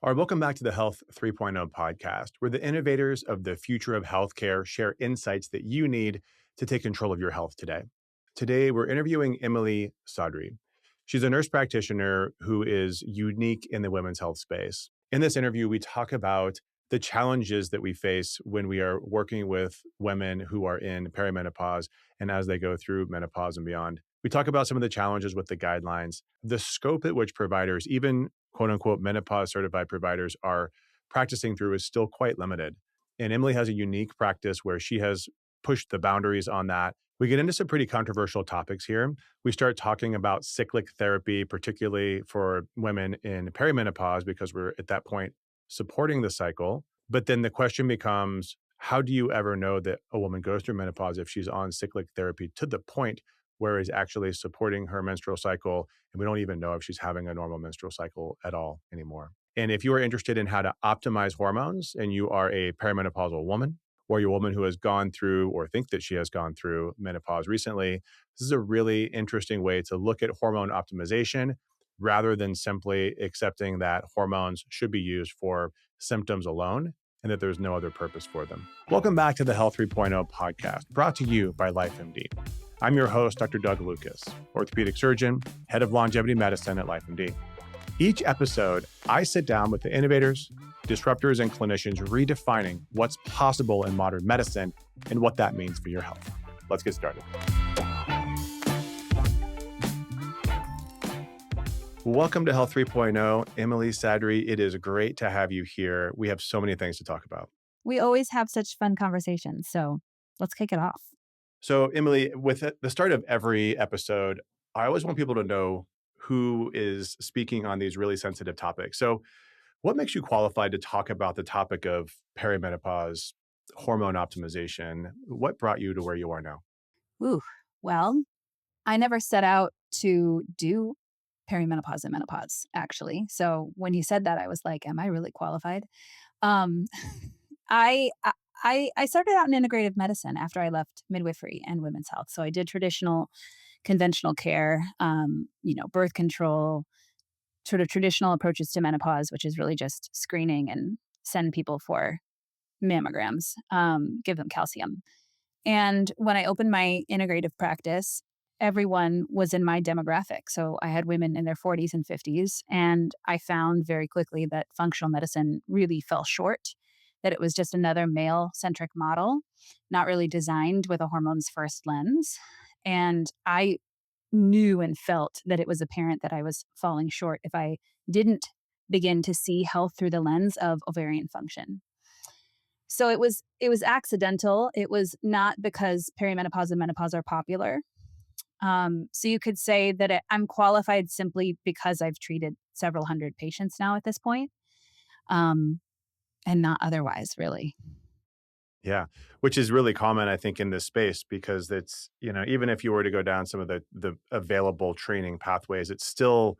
All right, welcome back to the Health 3.0 podcast, where the innovators of the future of healthcare share insights that you need to take control of your health today. Today, we're interviewing Emily Sadri. She's a nurse practitioner who is unique in the women's health space. In this interview, we talk about the challenges that we face when we are working with women who are in perimenopause and as they go through menopause and beyond. We talk about some of the challenges with the guidelines, the scope at which providers, even quote unquote menopause certified providers, are practicing through is still quite limited. And Emily has a unique practice where she has pushed the boundaries on that. We get into some pretty controversial topics here. We start talking about cyclic therapy, particularly for women in perimenopause, because we're at that point supporting the cycle. But then the question becomes, how do you ever know that a woman goes through menopause if she's on cyclic therapy to the point where it's actually supporting her menstrual cycle, and we don't even know if she's having a normal menstrual cycle at all anymore? And if you are interested in how to optimize hormones and you are a perimenopausal woman, or you're a woman who has gone through or think that she has gone through menopause recently, this is a really interesting way to look at hormone optimization rather than simply accepting that hormones should be used for symptoms alone and that there's no other purpose for them. Welcome back to the Health 3.0 podcast, brought to you by LifeMD. I'm your host, Dr. Doug Lucas, orthopedic surgeon, head of longevity medicine at LifeMD. Each episode, I sit down with the innovators, disruptors, and clinicians redefining what's possible in modern medicine and what that means for your health. Let's get started. Welcome to Health 3.0. Emily Sadri, it is great to have you here. We have so many things to talk about. We always have such fun conversations, so let's kick it off. So, Emily, with the start of every episode, I always want people to know who is speaking on these really sensitive topics. So, what makes you qualified to talk about the topic of perimenopause, hormone optimization? What brought you to where you are now? Well, I never set out to do perimenopause and menopause, actually. So when you said that, I was like, am I really qualified? Um, I, I started out in integrative medicine after I left midwifery and women's health. So I did traditional, conventional care, birth control, sort of traditional approaches to menopause, which is really just screening and send people for mammograms, give them calcium. And when I opened my integrative practice, everyone was in my demographic. So I had women in their 40s and 50s. And I found very quickly that functional medicine really fell short, that it was just another male centric model, not really designed with a hormones first lens. And I knew and felt that it was apparent that I was falling short if I didn't begin to see health through the lens of ovarian function. So it was accidental. It was not because perimenopause and menopause are popular. So you could say that I'm qualified simply because I've treated several hundred patients now at this point, and not otherwise, really. Yeah, which is really common, I think, in this space because it's, even if you were to go down some of the available training pathways, it still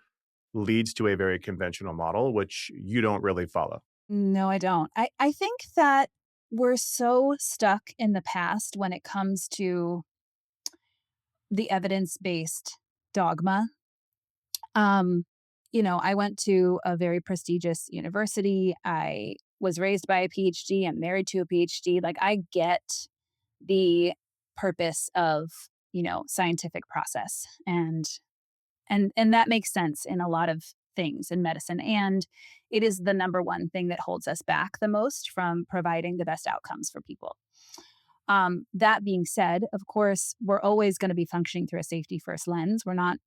leads to a very conventional model, which you don't really follow. No, I don't. I think that we're so stuck in the past when it comes to the evidence-based dogma. I went to a very prestigious university. I was raised by a PhD. I'm married to a PhD. Like, I get the purpose of, scientific process, and that makes sense in a lot of things in medicine. And it is the number one thing that holds us back the most from providing the best outcomes for people. That being said, of course, we're always going to be functioning through a safety first lens. We're not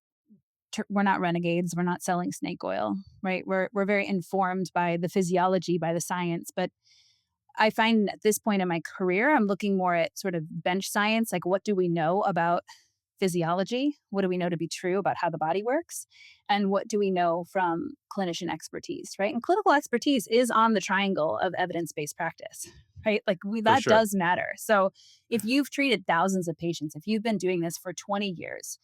renegades. We're not selling snake oil, right? We're very informed by the physiology, by the science. But I find at this point in my career, I'm looking more at sort of bench science. Like, what do we know about physiology? What do we know to be true about how the body works? And what do we know from clinician expertise, right? And clinical expertise is on the triangle of evidence-based practice, right? Like, that sure. does matter. So if you've treated thousands of patients, if you've been doing this for 20 years,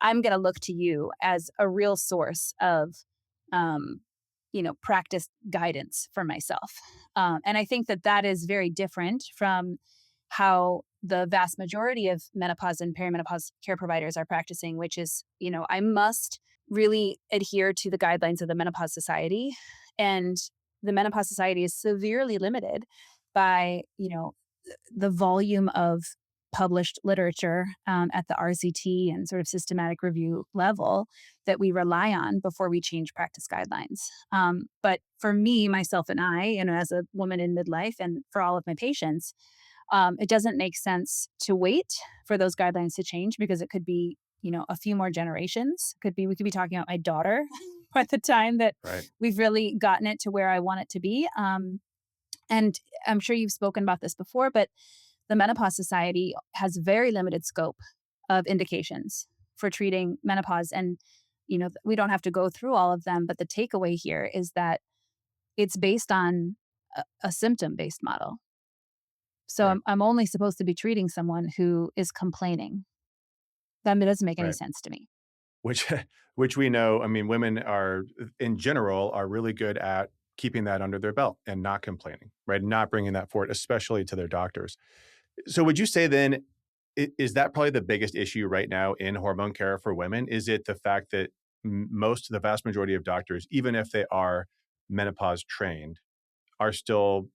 I'm going to look to you as a real source of, practice guidance for myself. And I think that is very different from how the vast majority of menopause and perimenopause care providers are practicing, which is, I must really adhere to the guidelines of the Menopause Society And the Menopause Society is severely limited by, the volume of published literature at the RCT and sort of systematic review level that we rely on before we change practice guidelines. But for me, myself, and I, as a woman in midlife, and for all of my patients, it doesn't make sense to wait for those guidelines to change because it could be, a few more generations. We could be talking about my daughter by the time that Right. we've really gotten it to where I want it to be. And I'm sure you've spoken about this before, but the Menopause Society has very limited scope of indications for treating menopause. And, we don't have to go through all of them, but the takeaway here is that it's based on a symptom based model. So Right. I'm only supposed to be treating someone who is complaining. That doesn't make any Right. sense to me. Which which we know, I mean, women are in general are really good at keeping that under their belt and not complaining, right? Not bringing that forward, especially to their doctors. So would you say then, is that probably the biggest issue right now in hormone care for women? Is it the fact that the vast majority of doctors, even if they are menopause trained, are still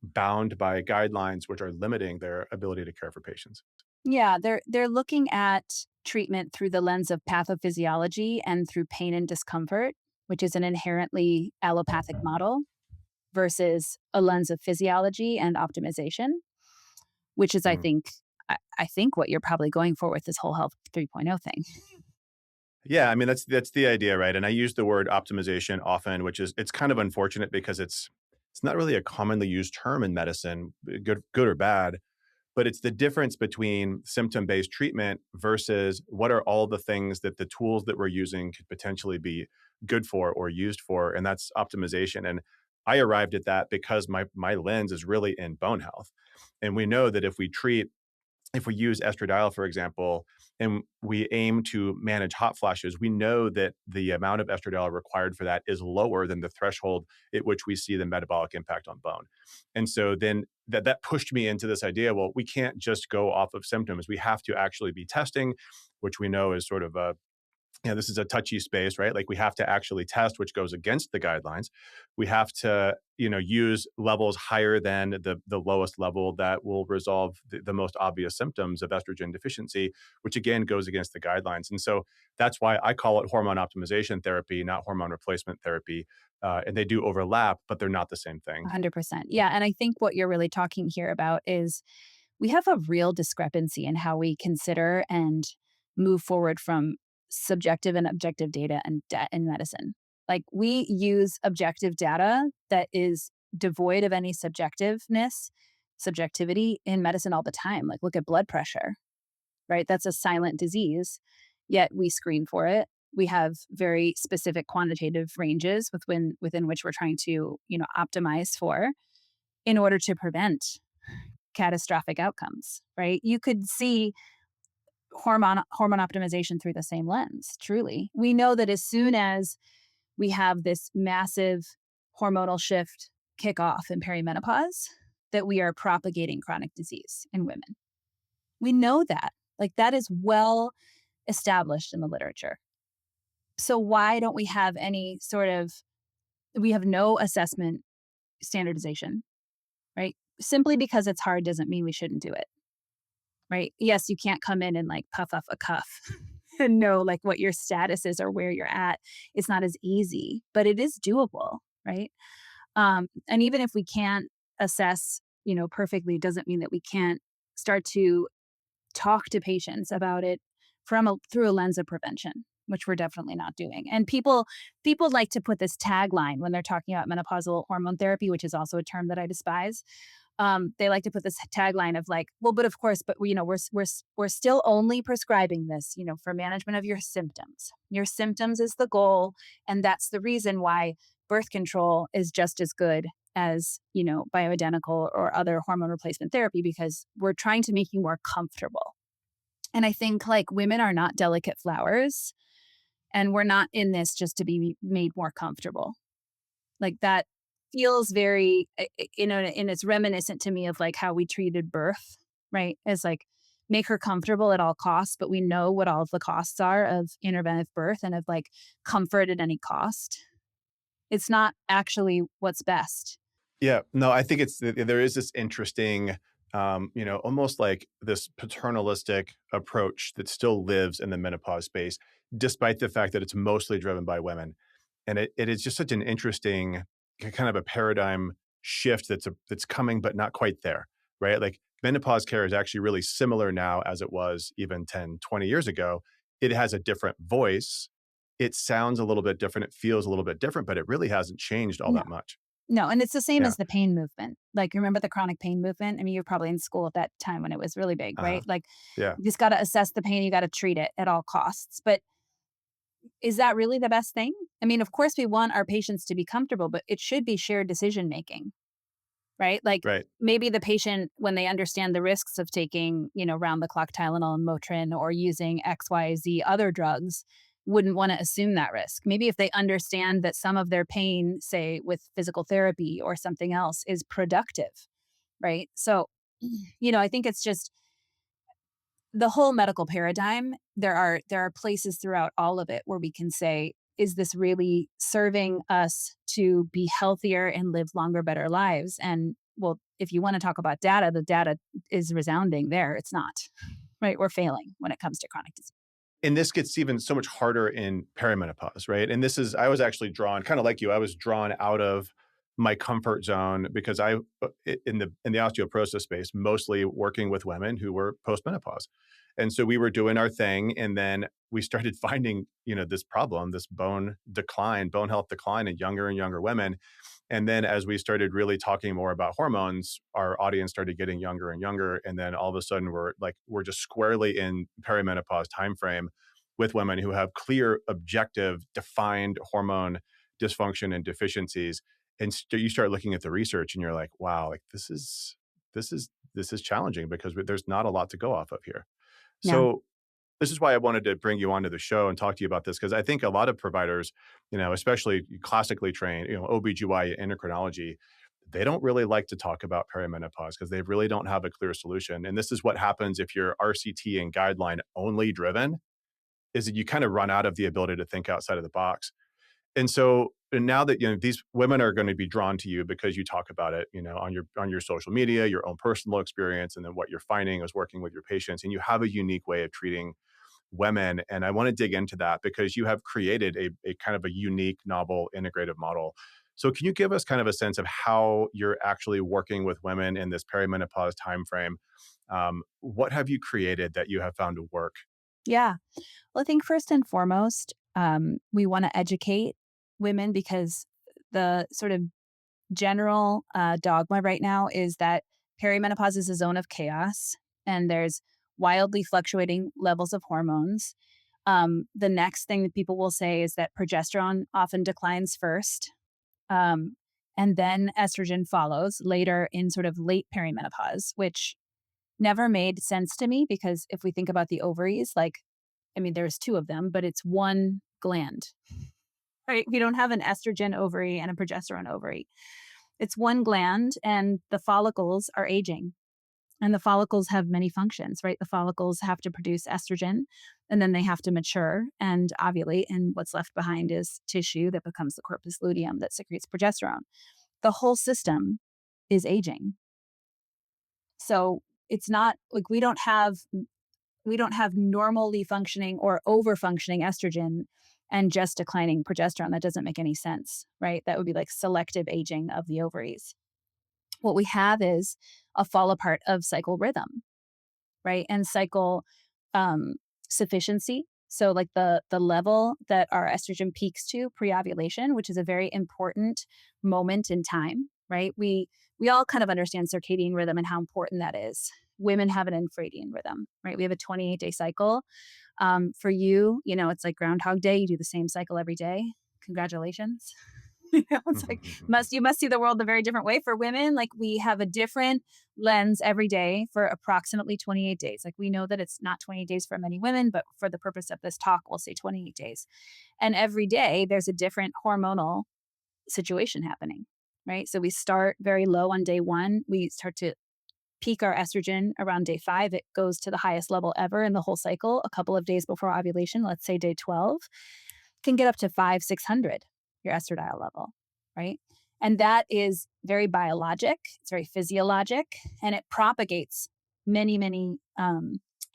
bound by guidelines which are limiting their ability to care for patients? Yeah, they're looking at treatment through the lens of pathophysiology and through pain and discomfort, which is an inherently allopathic model, versus a lens of physiology and optimization, which is, Mm. I think what you're probably going for with this whole health 3.0 thing. Yeah, I mean that's the idea, right? And I use the word optimization often, which is it's kind of unfortunate because it's not really a commonly used term in medicine, good or bad. But it's the difference between symptom-based treatment versus what are all the things that the tools that we're using could potentially be good for or used for, and that's optimization. And I arrived at that because my lens is really in bone health. And we know that if we use estradiol, for example, and we aim to manage hot flashes, we know that the amount of estradiol required for that is lower than the threshold at which we see the metabolic impact on bone. And so then that pushed me into this idea, well, we can't just go off of symptoms. We have to actually be testing, which we know is sort of a this is a touchy space, right? Like we have to actually test, which goes against the guidelines. We have to, use levels higher than the lowest level that will resolve the most obvious symptoms of estrogen deficiency, which again goes against the guidelines. And so that's why I call it hormone optimization therapy, not hormone replacement therapy. And they do overlap, but they're not the same thing. 100%. Yeah, and I think what you're really talking here about is we have a real discrepancy in how we consider and move forward from subjective and objective data in medicine. Like we use objective data that is devoid of any subjectivity in medicine all the time. Like look at blood pressure, right? That's a silent disease, yet we screen for it. We have very specific quantitative ranges within which we're trying to, optimize for in order to prevent catastrophic outcomes, right? You could see hormone optimization through the same lens, truly. We know that as soon as we have this massive hormonal shift kick off in perimenopause, that we are propagating chronic disease in women. We know that. Like that is well established in the literature. So why don't we have we have no assessment standardization, right? Simply because it's hard doesn't mean we shouldn't do it. Right? Yes, you can't come in and like puff off a cuff and know like what your status is or where you're at. It's not as easy, but it is doable, right? And even if we can't assess, perfectly, doesn't mean that we can't start to talk to patients about it through a lens of prevention, which we're definitely not doing. And people like to put this tagline when they're talking about menopausal hormone therapy, which is also a term that I despise. They like to put this tagline of like, well, but of course, but we're still only prescribing this, for management of your symptoms. Your symptoms is the goal, and that's the reason why birth control is just as good as bioidentical or other hormone replacement therapy because we're trying to make you more comfortable. And I think like women are not delicate flowers, and we're not in this just to be made more comfortable. Like that feels very, and it's reminiscent to me of like how we treated birth, right? As like make her comfortable at all costs, but we know what all of the costs are of interventive birth and of like comfort at any cost. It's not actually what's best. Yeah, no, I think there is this interesting, almost like this paternalistic approach that still lives in the menopause space, despite the fact that it's mostly driven by women. And it is just such an interesting kind of a paradigm shift that's coming, but not quite there, right? Like menopause care is actually really similar now as it was even 10, 20 years ago. It has a different voice. It sounds a little bit different. It feels a little bit different, but it really hasn't changed all No. that much. No, and it's the same Yeah. as the pain movement. Like, remember the chronic pain movement? I mean, you're probably in school at that time when it was really big, Uh-huh. right? Like, Yeah. you just gotta assess the pain, you gotta treat it at all costs. But is that really the best thing? I mean, of course, we want our patients to be comfortable, but it should be shared decision making, right? Like, Right. maybe the patient, when they understand the risks of taking, round the clock Tylenol and Motrin or using XYZ other drugs, wouldn't want to assume that risk. Maybe if they understand that some of their pain, say with physical therapy or something else, is productive, right? So, I think it's just the whole medical paradigm. There are places throughout all of it where we can say, is this really serving us to be healthier and live longer, better lives? And well, if you want to talk about data, the data is resounding there. It's not, right? We're failing when it comes to chronic disease. And this gets even so much harder in perimenopause, right? And this is I was actually drawn kind of like you. I was drawn out of my comfort zone because in the osteoporosis space, mostly working with women who were postmenopause. And so we were doing our thing and then we started finding, this problem, this bone health decline in younger and younger women. And then as we started really talking more about hormones, our audience started getting younger and younger. And then all of a sudden we're just squarely in perimenopause timeframe with women who have clear, objective, defined hormone dysfunction and deficiencies. And you start looking at the research and you're like, wow, like this is challenging because there's not a lot to go off of here. Yeah. So this is why I wanted to bring you onto the show and talk to you about this because I think a lot of providers, especially classically trained, OBGYN endocrinology, they don't really like to talk about perimenopause because they really don't have a clear solution. And this is what happens if you're RCT and guideline only driven, is that you kind of run out of the ability to think outside of the box. And now that these women are going to be drawn to you because you talk about it, on your social media, your own personal experience, and then what you're finding is working with your patients, and you have a unique way of treating women. And I want to dig into that because you have created a kind of a unique, novel, integrative model. So can you give us kind of a sense of how you're actually working with women in this perimenopause timeframe? What have you created that you have found to work? Yeah. Well, I think first and foremost, we want to educate women because the sort of general dogma right now is that perimenopause is a zone of chaos and there's wildly fluctuating levels of hormones. The next thing that people will say is that progesterone often declines first, um, and then estrogen follows later in sort of late perimenopause, which never made sense to me because if we think about the ovaries, like, I mean, there's two of them, but it's one gland, right? We don't have an estrogen ovary and a progesterone ovary. It's one gland, and the follicles are aging. And the follicles have many functions, right? The follicles have to produce estrogen and then they have to mature and ovulate. And what's left behind is tissue that becomes the corpus luteum that secretes progesterone. The whole system is aging. So it's not like we don't have normally functioning or over functioning estrogen and just declining progesterone. That doesn't make any sense, right? That would be like selective aging of the ovaries. What we have is a fall apart of cycle rhythm, right? And cycle um, sufficiency. So, like the level that our estrogen peaks to pre-ovulation, which is a very important moment in time, right? We all kind of understand circadian rhythm and how important that is. Women have an infradian rhythm, right? We have a 28-day cycle. For you, it's like Groundhog Day. You do the same cycle every day. Congratulations. It's like you must see the world a very different way. For women, like we have a different lens every day for approximately 28 days. Like we know that it's not 28 days for many women, but for the purpose of this talk, we'll say 28 days. And every day there's a different hormonal situation happening, right? So we start very low on day one. We start to peak our estrogen around day 5. It goes to the highest level ever in the whole cycle a couple of days before ovulation, let's say day 12, can get up to 500, 600. your estradiol level, right? And that is very biologic, it's very physiologic, and it propagates many, many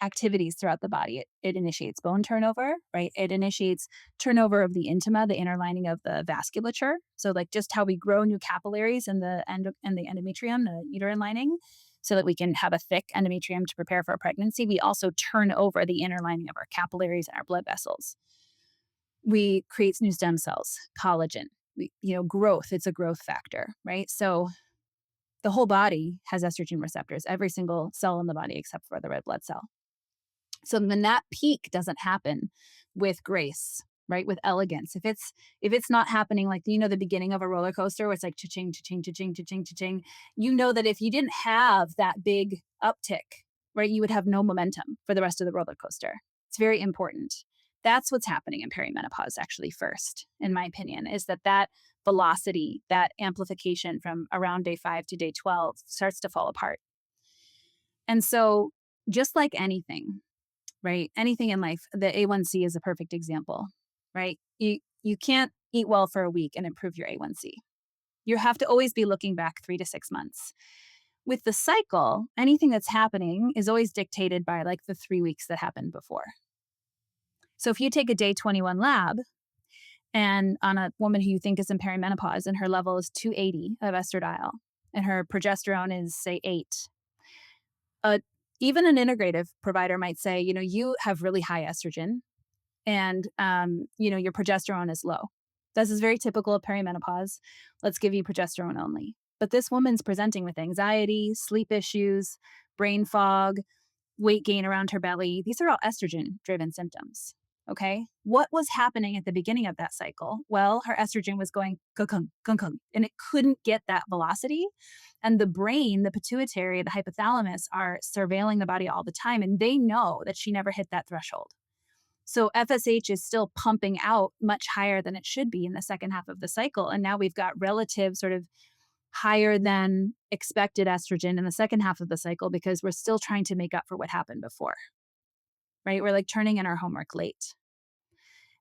activities throughout the body. It initiates bone turnover, right? It initiates turnover of the intima, the inner lining of the vasculature. So, like just how we grow new capillaries in the endometrium, the uterine lining, so that we can have a thick endometrium to prepare for a pregnancy. We also turn over the inner lining of our capillaries and our blood vessels. We create new stem cells, collagen. Growth. It's a growth factor, right? So the whole body has estrogen receptors, every single cell in the body except for the red blood cell. So when that peak doesn't happen with grace, right, with elegance, if it's not happening like the beginning of a roller coaster where it's like cha-ching, cha-ching, cha-ching, cha-ching, cha-ching, that if you didn't have that big uptick, right, you would have no momentum for the rest of the roller coaster. It's very important. That's what's happening in perimenopause, actually, first, in my opinion, is that velocity, that amplification from around day 5 to day 12 starts to fall apart. And so just like anything, right? Anything in life, the A1C is a perfect example, right? You can't eat well for a week and improve your A1C. You have to always be looking back 3 to 6 months. With the cycle, anything that's happening is always dictated by like the 3 weeks that happened before. So if you take a day 21 lab and on a woman who you think is in perimenopause and her level is 280 of estradiol and her progesterone is, say, 8, even an integrative provider might say, you have really high estrogen and, your progesterone is low. This is very typical of perimenopause. Let's give you progesterone only. But this woman's presenting with anxiety, sleep issues, brain fog, weight gain around her belly. These are all estrogen-driven symptoms. Okay. What was happening at the beginning of that cycle? Well, her estrogen was going kung kung kung, and it couldn't get that velocity. And the brain, the pituitary, the hypothalamus are surveilling the body all the time, and they know that she never hit that threshold. So FSH is still pumping out much higher than it should be in the second half of the cycle. And now we've got relative sort of higher than expected estrogen in the second half of the cycle because we're still trying to make up for what happened before, right? We're like turning in our homework late.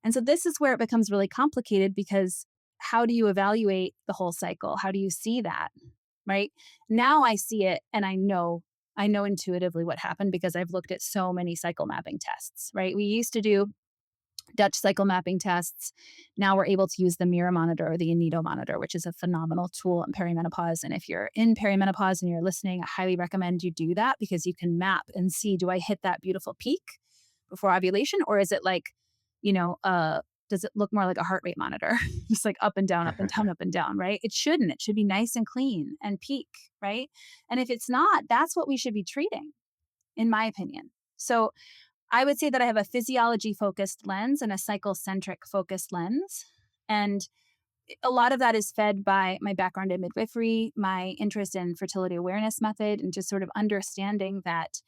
And so this is where it becomes really complicated because how do you evaluate the whole cycle? How do you see that, right? Now I see it and I know intuitively what happened because I've looked at so many cycle mapping tests, right? We used to do Dutch cycle mapping tests. Now we're able to use the Mira monitor or the Anido monitor, which is a phenomenal tool in perimenopause. And if you're in perimenopause and you're listening, I highly recommend you do that because you can map and see, do I hit that beautiful peak before ovulation? Or is it like, does it look more like a heart rate monitor? Just like up and down, up and down, up and down, right? It shouldn't. It should be nice and clean and peak, right? And if it's not, that's what we should be treating, in my opinion. So I would say that I have a physiology focused lens and a cycle-centric focused lens. And a lot of that is fed by my background in midwifery, my interest in fertility awareness method, and just sort of understanding that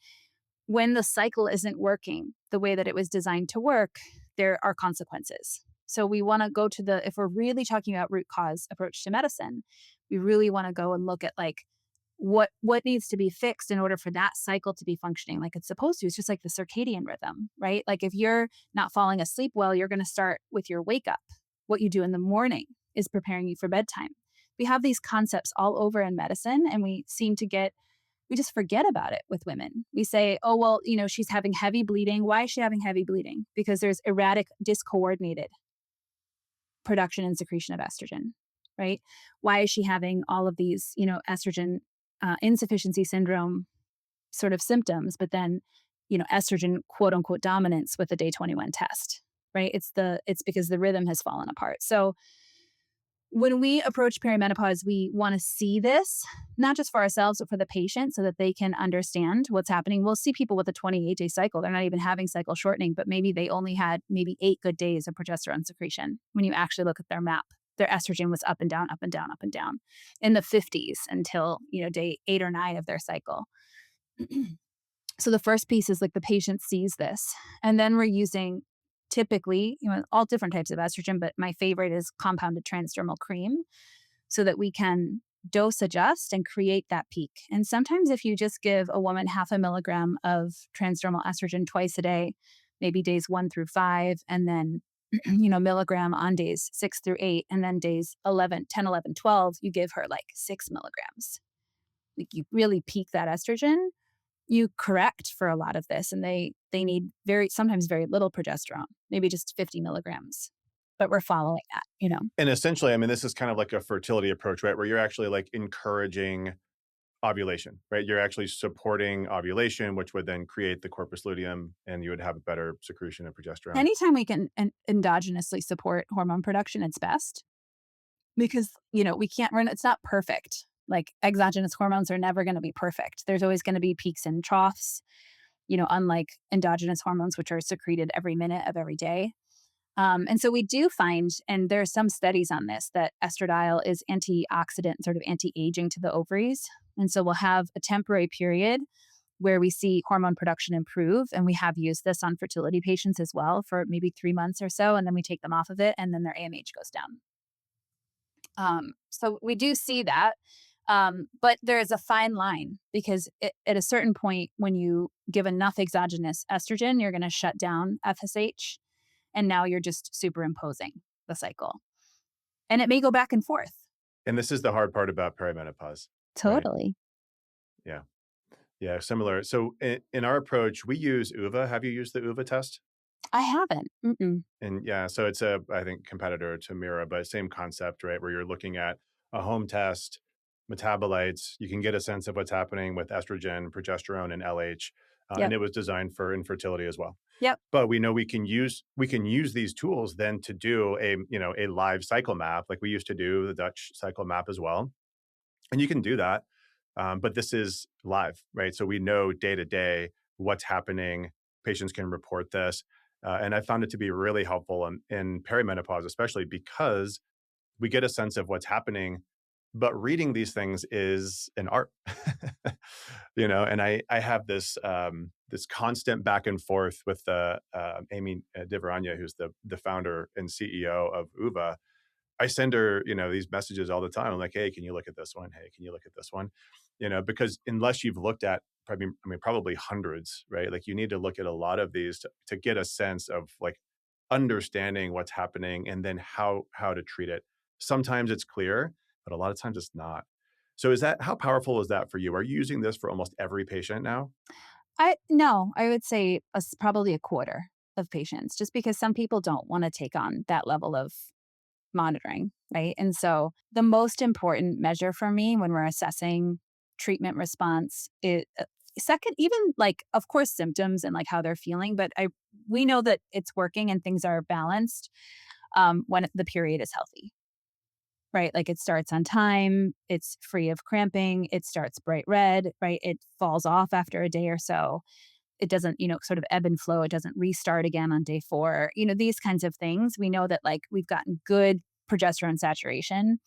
when the cycle isn't working the way that it was designed to work, there are consequences. So we want to go to if we're really talking about root cause approach to medicine, we really want to go and look at like, what needs to be fixed in order for that cycle to be functioning like it's supposed to. It's just like the circadian rhythm, right? Like if you're not falling asleep well, you're going to start with your wake up. What you do in the morning is preparing you for bedtime. We have these concepts all over in medicine, and we just forget about it with women. We say, oh, well, she's having heavy bleeding. Why is she having heavy bleeding? Because there's erratic, discoordinated production and secretion of estrogen, right? Why is she having all of these, estrogen insufficiency syndrome sort of symptoms, but then, estrogen quote unquote dominance with the day 21 test, right? It's because the rhythm has fallen apart. So when we approach perimenopause, we want to see this, not just for ourselves, but for the patient so that they can understand what's happening. We'll see people with a 28-day cycle. They're not even having cycle shortening, but maybe they only had 8 good days of progesterone secretion. When you actually look at their map, their estrogen was up and down, up and down, up and down in the 50s until, day 8 or 9 of their cycle. So the first piece is like the patient sees this. And then we're using typically, all different types of estrogen, but my favorite is compounded transdermal cream so that we can dose adjust and create that peak. And sometimes if you just give a woman 0.5 milligram of transdermal estrogen twice a day, maybe days 1 through 5, and then milligram on days 6 through 8. And then days 11, 10, 11, 12, you give her like 6 milligrams. Like you really peak that estrogen. You correct for a lot of this. And they need sometimes very little progesterone, maybe just 50 milligrams. But we're following that. And essentially, I mean, this is kind of like a fertility approach, right? Where you're actually like encouraging ovulation, right? You're actually supporting ovulation, which would then create the corpus luteum and you would have a better secretion of progesterone. Anytime we can endogenously support hormone production, it's best because, we can't run, it's not perfect. Like exogenous hormones are never going to be perfect. There's always going to be peaks and troughs, unlike endogenous hormones, which are secreted every minute of every day. And so we do find, and there are some studies on this, that estradiol is antioxidant, sort of anti-aging to the ovaries. And so we'll have a temporary period where we see hormone production improve. And we have used this on fertility patients as well for maybe 3 months or so. And then we take them off of it and then their AMH goes down. So we do see that. But there is a fine line because at a certain point, when you give enough exogenous estrogen, you're going to shut down FSH. And now you're just superimposing the cycle. And it may go back and forth. And this is the hard part about perimenopause, right? Totally. Yeah. Yeah. Similar. So in our approach, we use UVA. Have you used the UVA test? I haven't. Mm-mm. And yeah, so it's I think, competitor to Mira, but same concept, right? Where you're looking at a home test, metabolites. You can get a sense of what's happening with estrogen, progesterone, and LH. And Yep. it was designed for infertility as well. Yep. But we know we can use these tools then to do a live cycle map, like we used to do the Dutch cycle map as well. And you can do that. But this is live, right? So we know day to day what's happening. Patients can report this. And I found it to be really helpful in perimenopause, especially because we get a sense of what's happening. But reading these things is an art, and I have this constant back and forth with Amy Divaranya, who's the founder and CEO of UVA. I send her, these messages all the time. I'm like, hey, can you look at this one? Hey, can you look at this one? Because unless you've looked at probably hundreds, right? Like you need to look at a lot of these to get a sense of like understanding what's happening and then how to treat it. Sometimes it's clear, but a lot of times it's not. So how powerful is that for you? Are you using this for almost every patient now? I would say probably a quarter of patients, just because some people don't want to take on that level of monitoring, right? And so the most important measure for me when we're assessing treatment response is second, even like, of course, symptoms and like how they're feeling, but we know that it's working and things are balanced when the period is healthy, right? Like it starts on time, it's free of cramping, it starts bright red, right? It falls off after a day or so. It doesn't, sort of ebb and flow. It doesn't restart again on day 4. These kinds of things. We know that like we've gotten good progesterone saturation.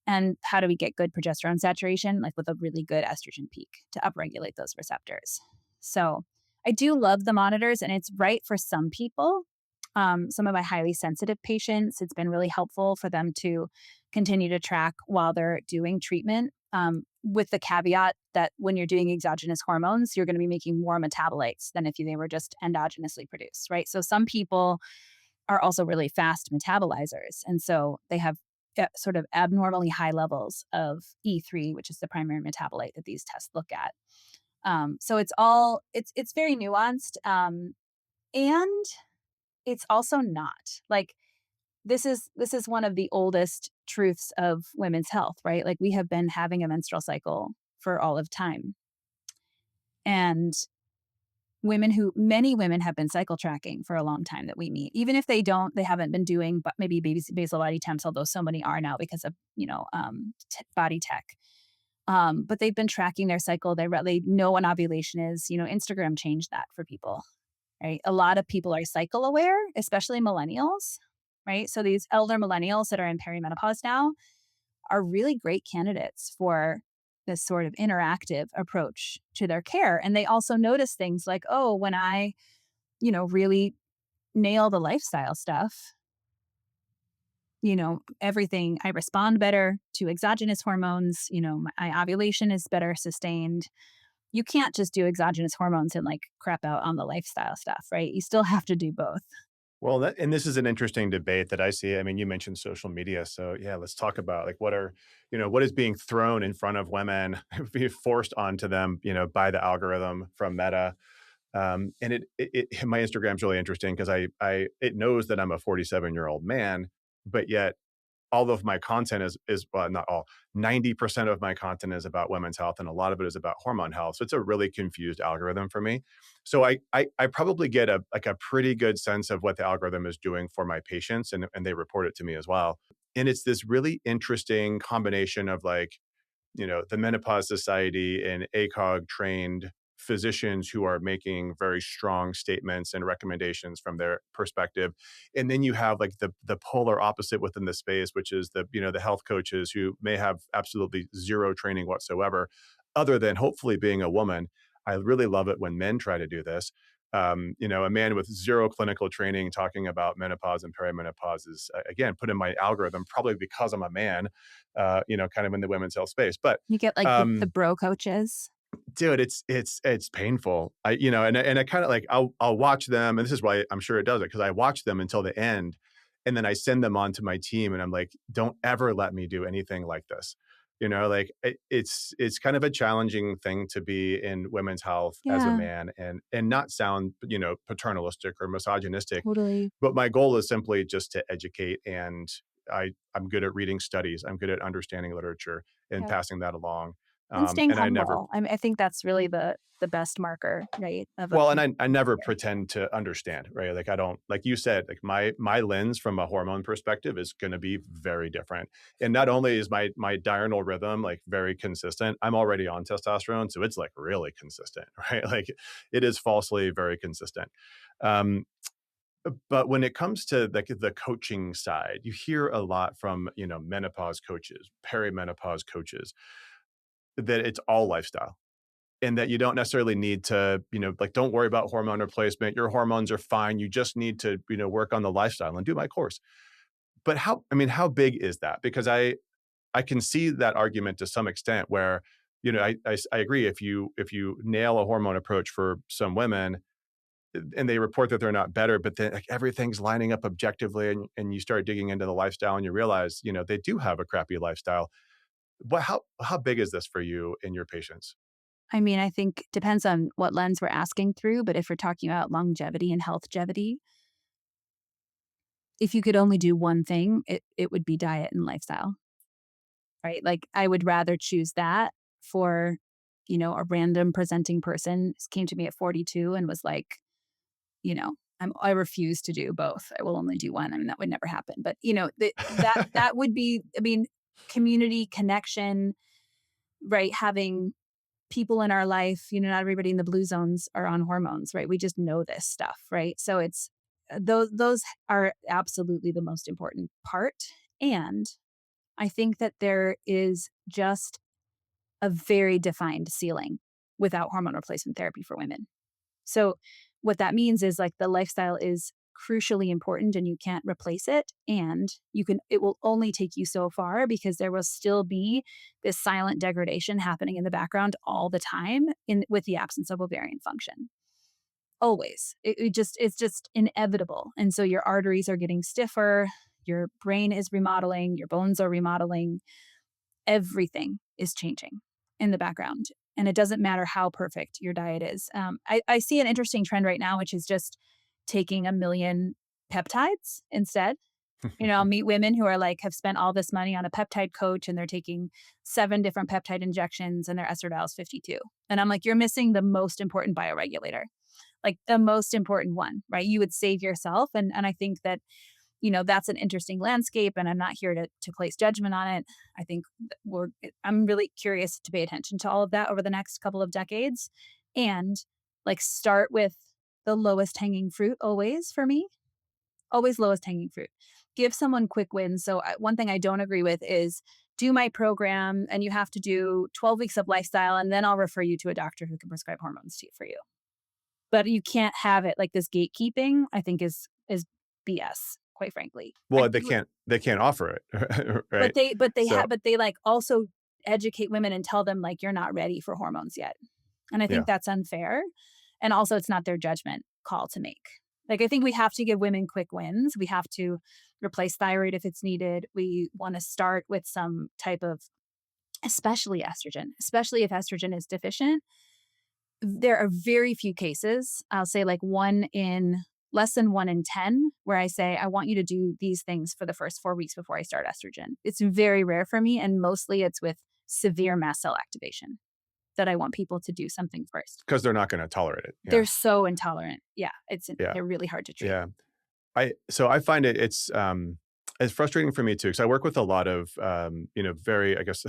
And how do we get good progesterone saturation? Like with a really good estrogen peak to upregulate those receptors. So I do love the monitors, and it's right for some people. Some of my highly sensitive patients, it's been really helpful for them to continue to track while they're doing treatment. With the caveat that when you're doing exogenous hormones, you're going to be making more metabolites than if they were just endogenously produced, right? So some people are also really fast metabolizers. And so they have sort of abnormally high levels of E3, which is the primary metabolite that these tests look at. So it's very nuanced. And it's also not like this is one of the oldest truths of women's health, right? Like we have been having a menstrual cycle for all of time. And many women have been cycle tracking for a long time that we meet. Even if they haven't been doing, but maybe basal body temps, although so many are now because of, body tech. But they've been tracking their cycle. They know when ovulation is. Instagram changed that for people, right? A lot of people are cycle aware, especially millennials, right? So these elder millennials that are in perimenopause now are really great candidates for this sort of interactive approach to their care. And they also notice things like, oh, when I, really nail the lifestyle stuff, everything, I respond better to exogenous hormones, my ovulation is better sustained. You can't just do exogenous hormones and like crap out on the lifestyle stuff, right? You still have to do both. Well, and this is an interesting debate that I see. I mean, you mentioned social media, so yeah, let's talk about like what is being thrown in front of women, being forced onto them, by the algorithm from Meta. And my Instagram's really interesting because it knows that I'm a 47-year-old man, but yet all of my content is well, not all, 90% of my content is about women's health, and a lot of it is about hormone health. So it's a really confused algorithm for me. So I probably get a pretty good sense of what the algorithm is doing for my patients, and they report it to me as well. And it's this really interesting combination of like, the Menopause Society and ACOG trained physicians who are making very strong statements and recommendations from their perspective. And then you have like the polar opposite within the space, which is the health coaches who may have absolutely zero training whatsoever, other than hopefully being a woman. I really love it when men try to do this. A man with zero clinical training talking about menopause and perimenopause is, again, put in my algorithm, probably because I'm a man, kind of in the women's health space. But You get like the um, bro coaches. dude, it's painful. And I kind of like I'll watch them, and this is why I'm sure it does it because I watch them until the end, and then I send them on to my team, and I'm like, don't ever let me do anything like this. Like it's kind of a challenging thing to be in women's health as a Yeah, man, and not sound paternalistic or misogynistic, totally. but my goal is simply just to educate, and I'm good at reading studies. I'm good at understanding literature and Yep. passing that along. And staying And I never humble. I mean, I think that's really the best marker, right, of a Well, and I never career. pretend to understand, right? Like I don't, like you said, like my lens from a hormone perspective is going to be very different. And not only is my diurnal rhythm like very consistent, I'm already on testosterone, so it's like really consistent, right? Like it is falsely very consistent. Um, but when it comes to the coaching side, you hear a lot from, menopause coaches, perimenopause coaches, that it's all lifestyle and that you don't necessarily need to, like, don't worry about hormone replacement. Your hormones are fine. You just need to, work on the lifestyle and do my course. But how big is that? Because I can see that argument to some extent where, I agree. If you nail a hormone approach for some women and they report that they're not better, but then like everything's lining up objectively and you start digging into the lifestyle and you realize, they do have a crappy lifestyle. How big is this for you and your patients? I mean, I think depends on what lens we're asking through, but if we're talking about longevity and healthgevity, if you could only do one thing, it would be diet and lifestyle, right? Like, I would rather choose that for, a random presenting person came to me at 42 and was like, I refuse to do both. I will only do one. I mean, that would never happen. But, that would be, I mean, community connection, right? Having people in our life, not everybody in the blue zones are on hormones, right? We just know this stuff, right? So it's those are absolutely the most important part. And I think that there is just a very defined ceiling without hormone replacement therapy for women. So what that means is like the lifestyle is crucially important and you can't replace it, and it will only take you so far because there will still be this silent degradation happening in the background all the time in with the absence of ovarian function. Always. It's just inevitable. And so your arteries are getting stiffer, your brain is remodeling, your bones are remodeling, everything is changing in the background. And it doesn't matter how perfect your diet is. I see an interesting trend right now, which is just taking a million peptides instead. I'll meet women who are like, have spent all this money on a peptide coach and they're taking 7 different peptide injections and their estradiol is 52. And I'm like, you're missing the most important bioregulator, like the most important one, right? You would save yourself. And I think that that's an interesting landscape, and I'm not here to place judgment on it. I think I'm really curious to pay attention to all of that over the next couple of decades and like start with the lowest hanging fruit always for me, always lowest hanging fruit. Give someone quick wins. So one thing I don't agree with is do my program and you have to do 12 weeks of lifestyle and then I'll refer you to a doctor who can prescribe hormones for you. But you can't have it like this gatekeeping, I think is BS, quite frankly. I Well, they think can't offer it, right? but So, but they like also educate women and tell them like you're not ready for hormones yet. And I think yeah. that's unfair. And also it's not their judgment call to make. Like, I think we have to give women quick wins. We have to replace thyroid if it's needed. We want to start with some type of, especially estrogen, especially if estrogen is deficient. There are very few cases, I'll say like less than 1 in 10, where I say, I want you to do these things for the first 4 weeks before I start estrogen. It's very rare for me. And mostly it's with severe mast cell activation that I want people to do something first. because they're not going to tolerate it. Yeah. They're so intolerant. Yeah. Yeah. They're really hard to treat. Yeah. I find it's frustrating for me too, because I work with a lot of, very, I guess,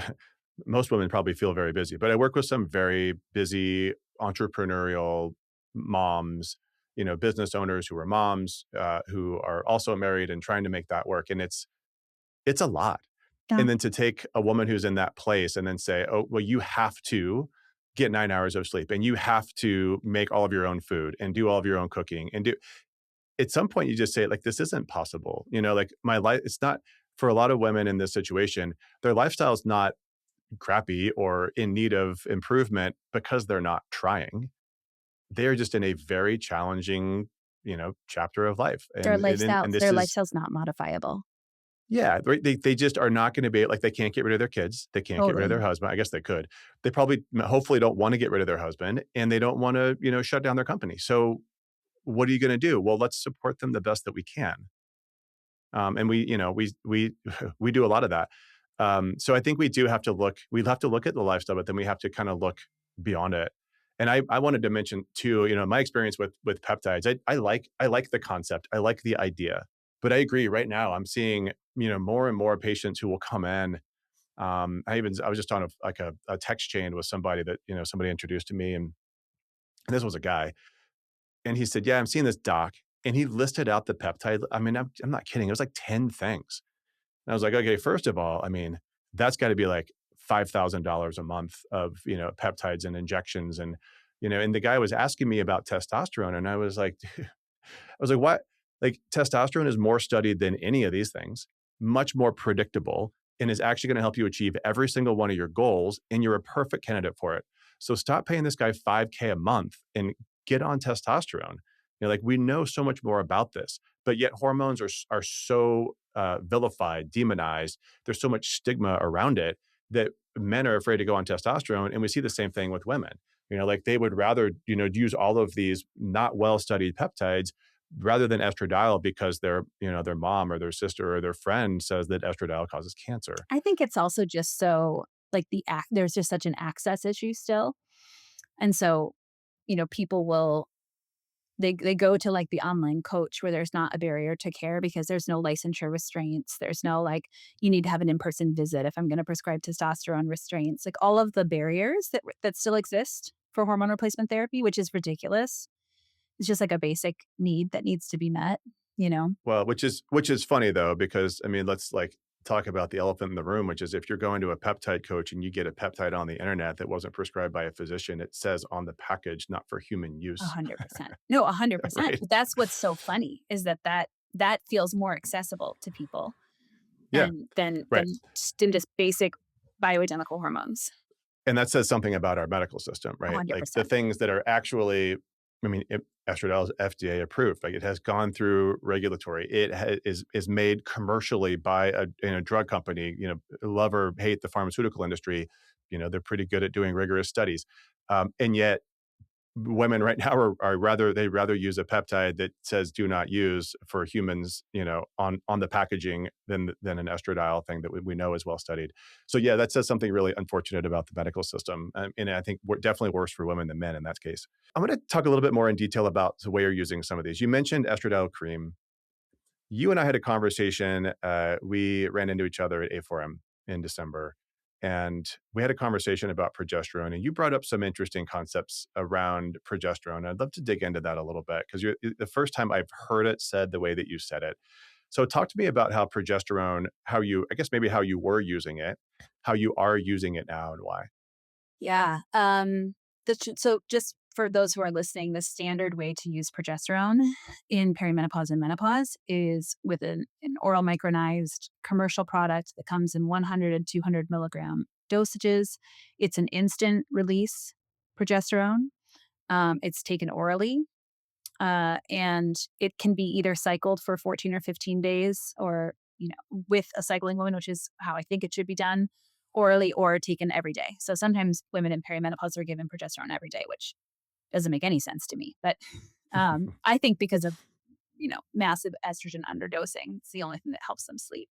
most women probably feel very busy, but I work with some very busy entrepreneurial moms, business owners who are moms, who are also married and trying to make that work. And it's a lot. Yeah. And then to take a woman who's in that place and then say, oh, well, you have to get 9 hours of sleep and you have to make all of your own food and do all of your own cooking and do, at some point you just say like, this isn't possible. Like my life, it's not for a lot of women in this situation, their lifestyle is not crappy or in need of improvement because they're not trying. They're just in a very challenging, chapter of life. And Their this is, lifestyle's not modifiable. yeah, right. They just are not going to be like, they can't get rid of their kids. They can't get rid of their Totally. husband. I guess they could. They probably, hopefully don't want to get rid of their husband and they don't want to, shut down their company. So what are you going to do? Well, let's support them the best that we can. And we we do a lot of that. So I think we'll have to look at the lifestyle, but then we have to kind of look beyond it. And I wanted to mention too, my experience with peptides. I like the concept. I like the idea. But I agree right now I'm seeing, more and more patients who will come in. I was just on a text chain with somebody that, somebody introduced to me and this was a guy and he said, "Yeah, I'm seeing this doc." And he listed out the peptide. I mean, I'm not kidding. It was like 10 things. And I was like, okay, first of all, I mean, that's got to be like $5,000 a month of, peptides and injections. And the guy was asking me about testosterone. And I was like, what? Like testosterone is more studied than any of these things, much more predictable, and is actually going to help you achieve every single one of your goals. And you're a perfect candidate for it. So stop paying this guy 5K a month and get on testosterone. Like we know so much more about this, but yet hormones are so vilified, demonized. There's so much stigma around it that men are afraid to go on testosterone. And we see the same thing with women. Like they would rather, use all of these not well studied peptides rather than estradiol because their mom or their sister or their friend says that estradiol causes cancer. I think it's also just so like there's just such an access issue still. And so, people will they go to like the online coach where there's not a barrier to care because there's no licensure restraints. There's no like you need to have an in-person visit if I'm going to prescribe testosterone restraints. Like all of the barriers that still exist for hormone replacement therapy, which is ridiculous. It's just like a basic need that needs to be met, you know. Well, which is funny though, because I mean, let's like talk about the elephant in the room, which is if you're going to a peptide coach and you get a peptide on the internet that wasn't prescribed by a physician, it says on the package, not for human use. 100%. No, 100%. Right? But that's what's so funny is that feels more accessible to people Yeah. and than Right. just basic bioidentical hormones. And that says something about our medical system, right? Like the 100%. things that are actually, I mean, estradiol is FDA approved. Like it has gone through regulatory. It is made commercially by a drug company. Love or hate the pharmaceutical industry. They're pretty good at doing rigorous studies, and yet women right now they'd rather use a peptide that says do not use for humans, on the packaging than an estradiol thing that we know is well studied. So yeah, that says something really unfortunate about the medical system, and I think we're definitely worse for women than men in that case. I'm going to talk a little bit more in detail about the way you're using some of these. You mentioned estradiol cream. You and I had a conversation. We ran into each other at A4M in December, and we had a conversation about progesterone. And you brought up some interesting concepts around progesterone. I'd love to dig into that a little bit because you're the first time I've heard it said the way that you said it. So, talk to me about how progesterone, I guess maybe how you were using it, how you are using it now, and why. Yeah. So just for those who are listening, the standard way to use progesterone in perimenopause and menopause is with an oral micronized commercial product that comes in 100 and 200 milligram dosages. It's an instant release progesterone. It's taken orally. And it can be either cycled for 14 or 15 days or, with a cycling woman, which is how I think it should be done orally or taken every day. So sometimes women in perimenopause are given progesterone every day, which doesn't make any sense to me. But I think because of, massive estrogen underdosing, it's the only thing that helps them sleep.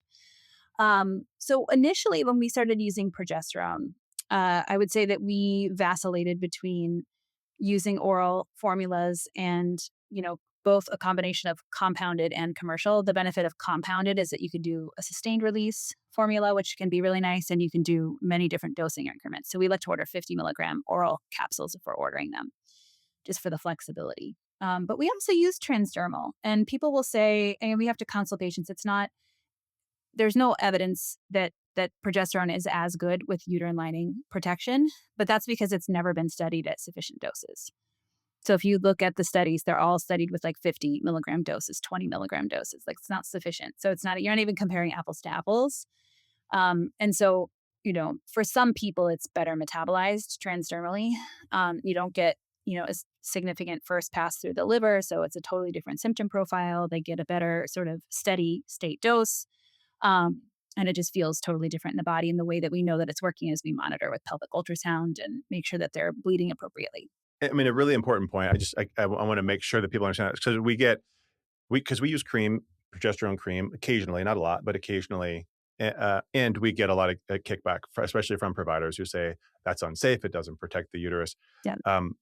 So initially, when we started using progesterone, I would say that we vacillated between using oral formulas and, both a combination of compounded and commercial. The benefit of compounded is that you can do a sustained release formula, which can be really nice, and you can do many different dosing increments. So we like to order 50 milligram oral capsules if we're ordering them, just for the flexibility. But we also use transdermal, and people will say, and we have to counsel patients. There's no evidence that progesterone is as good with uterine lining protection, but that's because it's never been studied at sufficient doses. So if you look at the studies, they're all studied with like 50 milligram doses, 20 milligram doses. Like it's not sufficient. So you're not even comparing apples to apples. And so, for some people, it's better metabolized transdermally. You don't get, a significant first pass through the liver. So it's a totally different symptom profile. They get a better sort of steady state dose. And it just feels totally different in the body. And the way that we know that it's working is we monitor with pelvic ultrasound and make sure that they're bleeding appropriately. I mean, a really important point. I want to make sure that people understand because because we use cream, progesterone cream occasionally, not a lot, but occasionally. And we get a lot of kickback, especially from providers who say that's unsafe. It doesn't protect the uterus. Yeah, Um,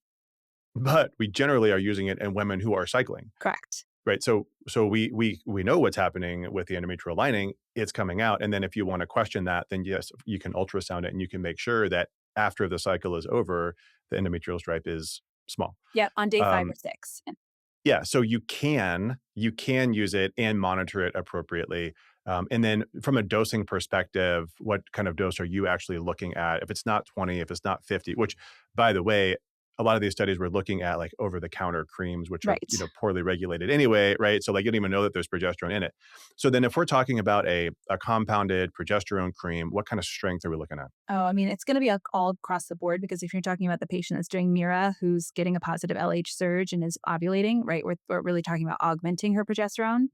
but we generally are using it in women who are cycling. correct. Right. So we know what's happening with the endometrial lining. It's coming out. And then if you want to question that, then yes, you can ultrasound it and you can make sure that after the cycle is over, the endometrial stripe is small. Yeah, on day 5 Um, or 6. yeah. So you can use it and monitor it appropriately. And then from a dosing perspective, what kind of dose are you actually looking at? If it's not 20, if it's not 50, which by the way, a lot of these studies were looking at like over the counter creams, which are, Right. poorly regulated anyway, right? So like you don't even know that there's progesterone in it. So then if we're talking about a compounded progesterone cream, what kind of strength are we looking at? Oh, I mean, it's going to be all across the board because if you're talking about the patient that's doing Mira, who's getting a positive LH surge and is ovulating, right, we're really talking about augmenting her progesterone.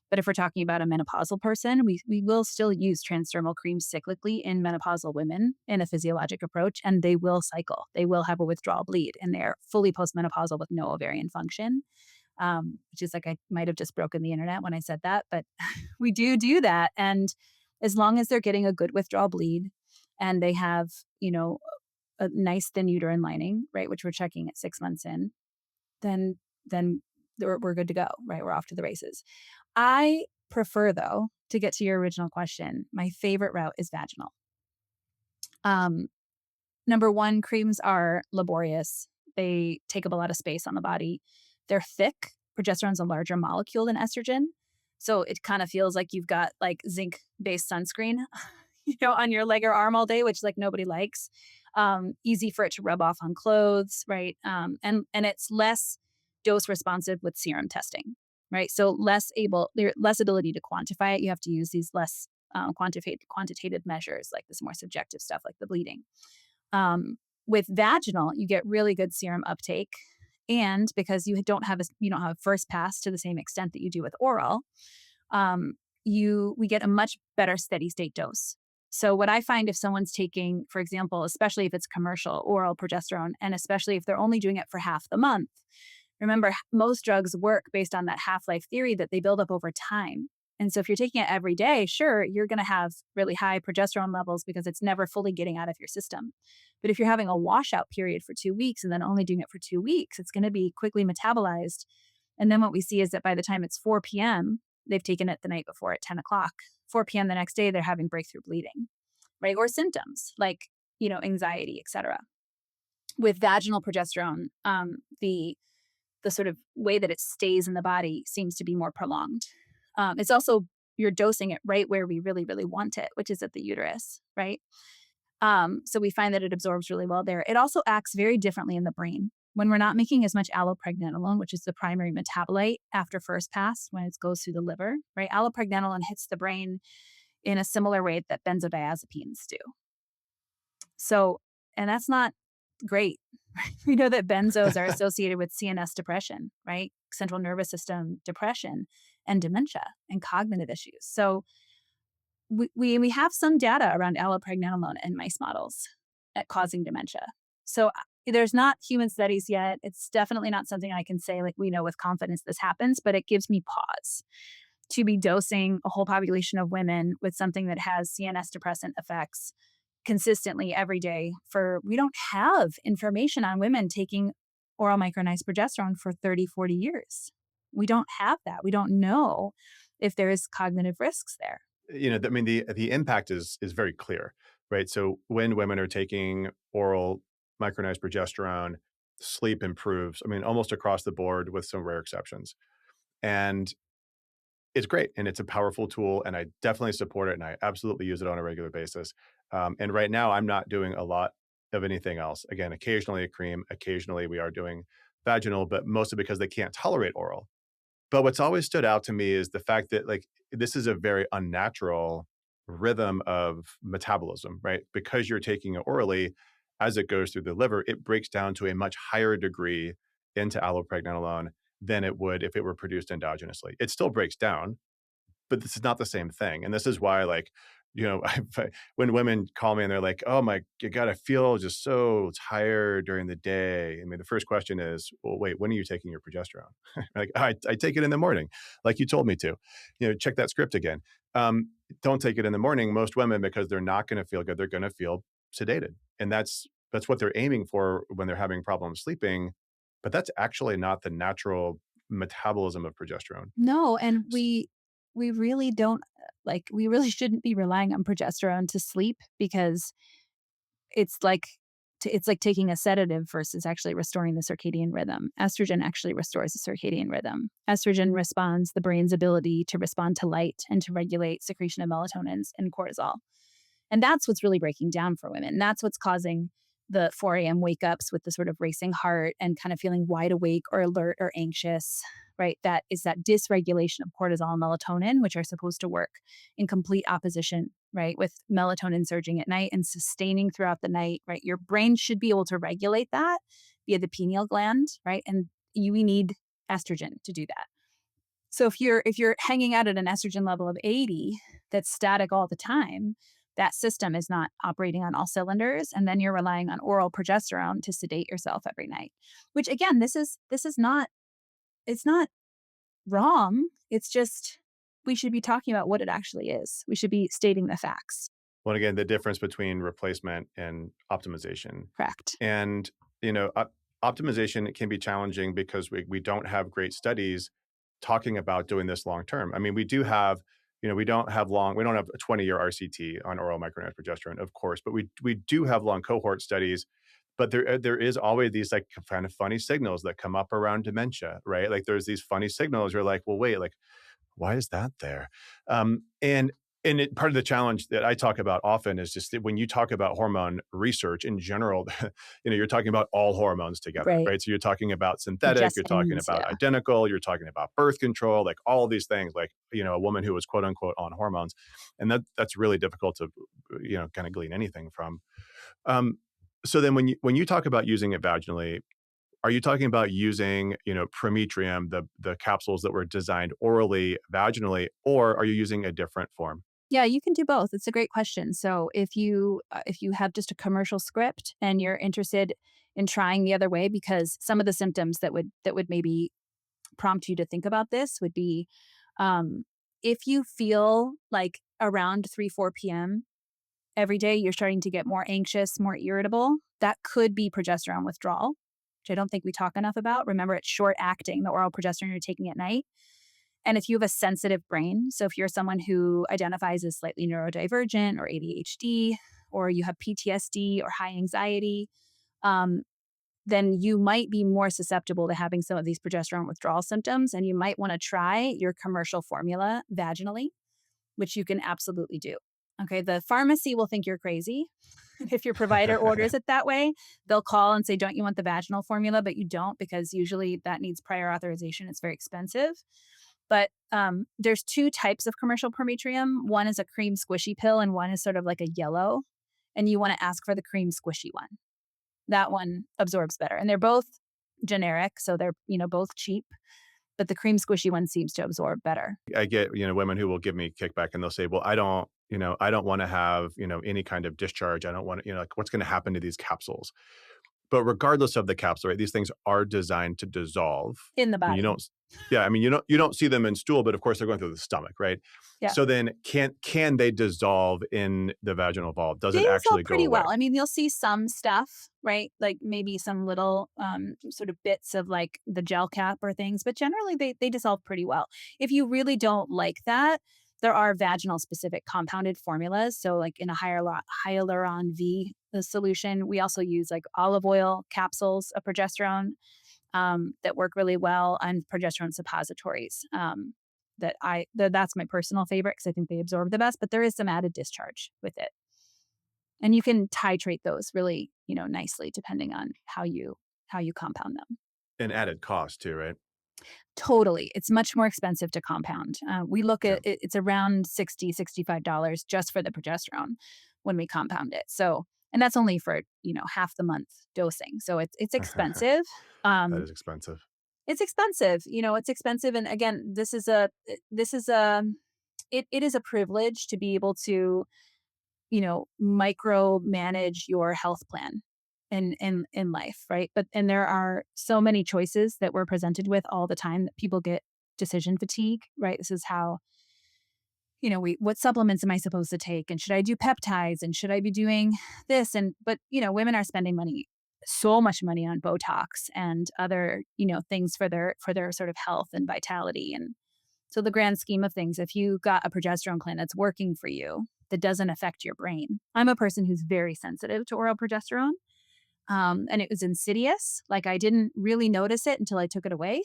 But if we're talking about a menopausal person, we will still use transdermal creams cyclically in menopausal women in a physiologic approach, and they will cycle. They will have a withdrawal bleed, and they're fully postmenopausal with no ovarian function, which is like I might have just broken the internet when I said that, but we do that. And as long as they're getting a good withdrawal bleed and they have, a nice thin uterine lining, right, which we're checking at 6 months in, then we're good to go, right? We're off to the races. I prefer, though, to get to your original question, my favorite route is vaginal. Um, Number one, creams are laborious. They take up a lot of space on the body. They're thick. Progesterone's a larger molecule than estrogen. So it kind of feels like you've got like zinc based sunscreen, on your leg or arm all day, which like nobody likes. Easy for it to rub off on clothes, right? And it's less dose responsive with serum testing, right? So there's less ability to quantify it. You have to use these less quantitative measures, like this more subjective stuff, like the bleeding. With vaginal, you get really good serum uptake, and because you don't have a first pass to the same extent that you do with oral, we get a much better steady state dose. So what I find if someone's taking, for example, especially if it's commercial oral progesterone, and especially if they're only doing it for half the month, remember most drugs work based on that half-life theory that they build up over time. And so if you're taking it every day, sure, you're going to have really high progesterone levels because it's never fully getting out of your system. But if you're having a washout period for 2 weeks and then only doing it for 2 weeks, it's going to be quickly metabolized. And then what we see is that by the time it's 4 p.m., they've taken it the night before at 10 o'clock. 4 p.m. the next day, they're having breakthrough bleeding, right? Or symptoms like, anxiety, et cetera. With vaginal progesterone, the sort of way that it stays in the body seems to be more prolonged. It's also you're dosing it right where we really, really want it, which is at the uterus, right? So we find that it absorbs really well there. It also acts very differently in the brain. When we're not making as much allopregnanolone, which is the primary metabolite after first pass when it goes through the liver, right? Allopregnanolone hits the brain in a similar way that benzodiazepines do. So, and that's not great. We know that benzos are associated with CNS depression, right? central nervous system depression and dementia and cognitive issues. So we have some data around allopregnanolone in mice models at causing dementia. So there's not human studies yet. It's definitely not something I can say like we know with confidence this happens, but it gives me pause to be dosing a whole population of women with something that has CNS depressant effects consistently every day for we don't have information on women taking oral micronized progesterone for 30, 40 years. We don't have that. We don't know if there is cognitive risks there. I mean, the impact is very clear, right? So when women are taking oral micronized progesterone, sleep improves. I mean, almost across the board, with some rare exceptions, and it's great, and it's a powerful tool, and I definitely support it, and I absolutely use it on a regular basis. And right now, I'm not doing a lot of anything else. Again, occasionally a cream, occasionally we are doing vaginal, but mostly because they can't tolerate oral. But what's always stood out to me is the fact that, like, this is a very unnatural rhythm of metabolism, right? Because you're taking it orally, as it goes through the liver, it breaks down to a much higher degree into allopregnanolone than it would if it were produced endogenously. It still breaks down, but this is not the same thing. And this is why, like, when women call me and they're like, "Oh my God, I feel just so tired during the day." I mean, the first question is, "Well, wait, when are you taking your progesterone?" Like, I take it in the morning, like you told me to. Check that script again. Don't take it in the morning. Most women, because they're not going to feel good, they're going to feel sedated, and that's what they're aiming for when they're having problems sleeping. But that's actually not the natural metabolism of progesterone. No, and we really don't we really shouldn't be relying on progesterone to sleep because it's like it's like taking a sedative versus actually restoring the circadian rhythm. Estrogen actually restores the circadian rhythm. Estrogen responds the brain's ability to respond to light and to regulate secretion of melatonin and cortisol. And that's what's really breaking down for women. That's what's causing the 4 a.m. wake ups with the sort of racing heart and kind of feeling wide awake or alert or anxious, right? That is that dysregulation of cortisol and melatonin, which are supposed to work in complete opposition, right? With melatonin surging at night and sustaining throughout the night, right? Your brain should be able to regulate that via the pineal gland, right? And we need estrogen to do that. So if you're hanging out at an estrogen level of 80 that's static all the time, that system is not operating on all cylinders, and then you're relying on oral progesterone to sedate yourself every night. Which again, this is not it's not wrong. It's just we should be talking about what it actually is. We should be stating the facts. Well, again, the difference between replacement and optimization. Correct. And, you know, op optimization can be challenging because we don't have great studies talking about doing this long term. I mean, we don't have a 20-year RCT on oral micronized progesterone, of course, but we do have long cohort studies. But there is always these, like, kind of funny signals that come up around dementia, right? Like, there's these funny signals. You're like, well, wait, like, why is that there? Part of the challenge that I talk about often is just that when you talk about hormone research in general, you're talking about all hormones together, Right. right? So you're talking about synthetic, you're talking Progestins, about yeah. identical, you're talking about birth control, like all these things, like, a woman who was quote unquote on hormones. And that's really difficult to, kind of glean anything from. Um, so then when you talk about using it vaginally, are you talking about using, prometrium, the capsules that were designed orally, vaginally, or are you using a different form? Yeah, you can do both. It's a great question. So if you have just a commercial script and you're interested in trying the other way, because some of the symptoms that would maybe prompt you to think about this would be um, if you feel like around 3, 4 p.m. every day you're starting to get more anxious, more irritable, that could be progesterone withdrawal, which I don't think we talk enough about. Remember, it's short acting, the oral progesterone you're taking at night. And if you have a sensitive brain, so if you're someone who identifies as slightly neurodivergent or ADHD, or you have PTSD or high anxiety, um, then you might be more susceptible to having some of these progesterone withdrawal symptoms. And you might want to try your commercial formula vaginally, which you can absolutely do. Okay. The pharmacy will think you're crazy. If your provider orders it that way, they'll call and say, don't you want the vaginal formula? But you don't, because usually that needs prior authorization. It's very expensive. But there's two types of commercial permetrium. One is a cream squishy pill, and one is sort of like a yellow. And you want to ask for the cream squishy one. That one absorbs better. And they're both generic, so they're both cheap. but the cream squishy one seems to absorb better. I get, women who will give me kickback and they'll say, well, I don't want to have, any kind of discharge. I don't want to, like what's going to happen to these capsules? But regardless of the capsule, right, these things are designed to dissolve. In the I mean, you body. don't, yeah, I mean, you don't see them in stool, but of course they're going through the stomach, right? Yeah. So then can they dissolve in the vaginal wall? Does They it dissolve actually go pretty away? well. I mean, you'll see some stuff, right? Like maybe some little sort of bits of like the gel cap or things, but generally they dissolve pretty well. If you really don't like that, there are vaginal specific compounded formulas. So like in a hyaluron V the solution, we also use like olive oil capsules of progesterone that work really well, and progesterone suppositories. That's my personal favorite because I think they absorb the best, but there is some added discharge with it. And you can titrate those really, nicely depending on how you compound them. An added cost too, right? Totally. It's much more expensive to compound. We look Yeah. at it, it's around $65 just for the progesterone when we compound it. So, and that's only for, half the month dosing. So it's expensive. That Um, is expensive. it's expensive. It's expensive. And again, it is a privilege to be able to micro manage your health plan in life, right? And there are so many choices that we're presented with all the time that people get decision fatigue, right? This is how, what supplements am I supposed to take? And should I do peptides? And should I be doing this? But, women are spending so much money on Botox and other, things for their sort of health and vitality. And so the grand scheme of things, if you got a progesterone plan that's working for you, that doesn't affect your brain. I'm a person who's very sensitive to oral progesterone. And it was insidious. Like I didn't really notice it until I took it away.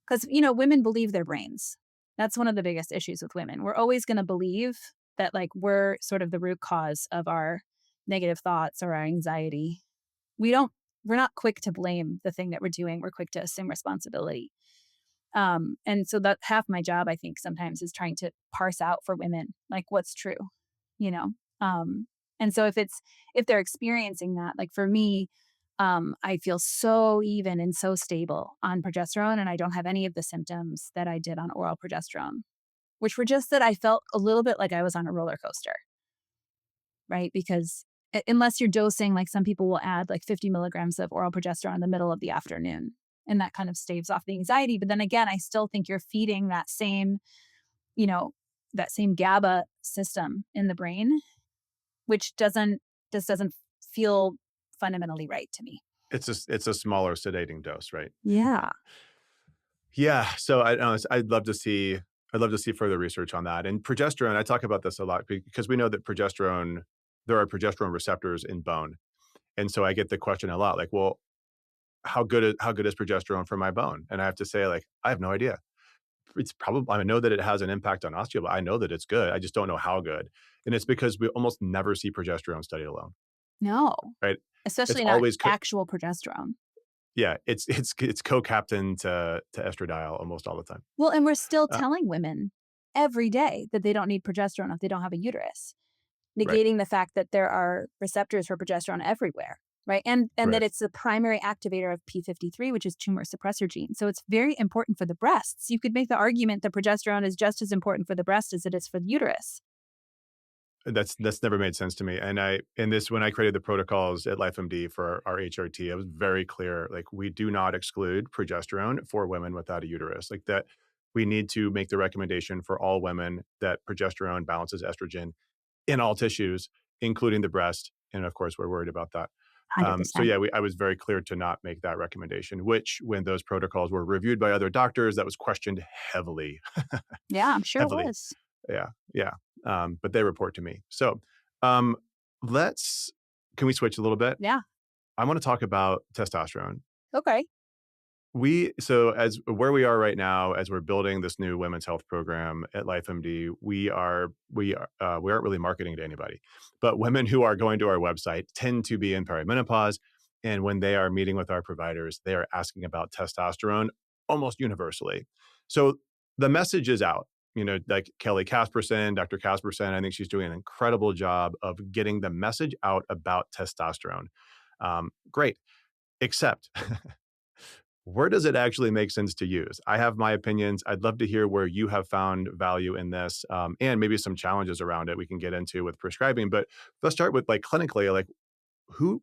Because, women believe their brains. That's one of the biggest issues with women. We're always going to believe that like we're sort of the root cause of our negative thoughts or our anxiety. We're not quick to blame the thing that we're doing. We're quick to assume responsibility. And so that half my job, I think, sometimes is trying to parse out for women, like what's true, you know? Um, and so if they're experiencing that, like for me, I feel so even and so stable on progesterone, and I don't have any of the symptoms that I did on oral progesterone, which were just that I felt a little bit like I was on a roller coaster, right? Because unless you're dosing, like some people will add like 50 milligrams of oral progesterone in the middle of the afternoon, and that kind of staves off the anxiety. But then again, I still think you're feeding you know, that same GABA system in the brain, which doesn't feel fundamentally right to me. It's a smaller sedating dose, right? Yeah. Yeah. So I'd love to see further research on that. And progesterone, I talk about this a lot because we know that there are progesterone receptors in bone. And so I get the question a lot, like, well, how good is progesterone for my bone? And I have to say, like, I have no idea. It's probably, I know that it has an impact on osteoblasts. I know that it's good. I just don't know how good. And it's because we almost never see progesterone studied alone, No, right? It's especially not always actual progesterone. yeah, it's co-captain to estradiol almost all the time. Well, and we're still Uh, telling women every day that they don't need progesterone if they don't have a uterus, right, negating the fact that there are receptors for progesterone everywhere, right? And that right. it's the primary activator of P53, which is tumor suppressor gene. So it's very important for the breasts. You could make the argument that progesterone is just as important for the breast as it is for the uterus. That's never made sense to me. And when I created the protocols at LifeMD for our HRT, I was very clear. Like, we do not exclude progesterone for women without a uterus. Like that, we need to make the recommendation for all women that progesterone balances estrogen in all tissues, including the breast. And of course, we're worried about that. So 100%. yeah, I was very clear to not make that recommendation. Which, when those protocols were reviewed by other doctors, that was questioned heavily, Yeah, I'm sure it heavily. was. Yeah, yeah, but they report to me. So, um, let's can we switch a little bit? Yeah. I wanna talk about testosterone. Okay. As where we are right now, as we're building this new women's health program at LifeMD, we aren't really marketing to anybody, but women who are going to our website tend to be in perimenopause, and when they are meeting with our providers, they are asking about testosterone almost universally. So the message is out. Like Kelly Casperson, Dr. Casperson, I think she's doing an incredible job of getting the message out about testosterone. Great, except Where does it actually make sense to use? I have my opinions. I'd love to hear where you have found value in this, and maybe some challenges around it we can get into with prescribing. But let's start with like clinically, like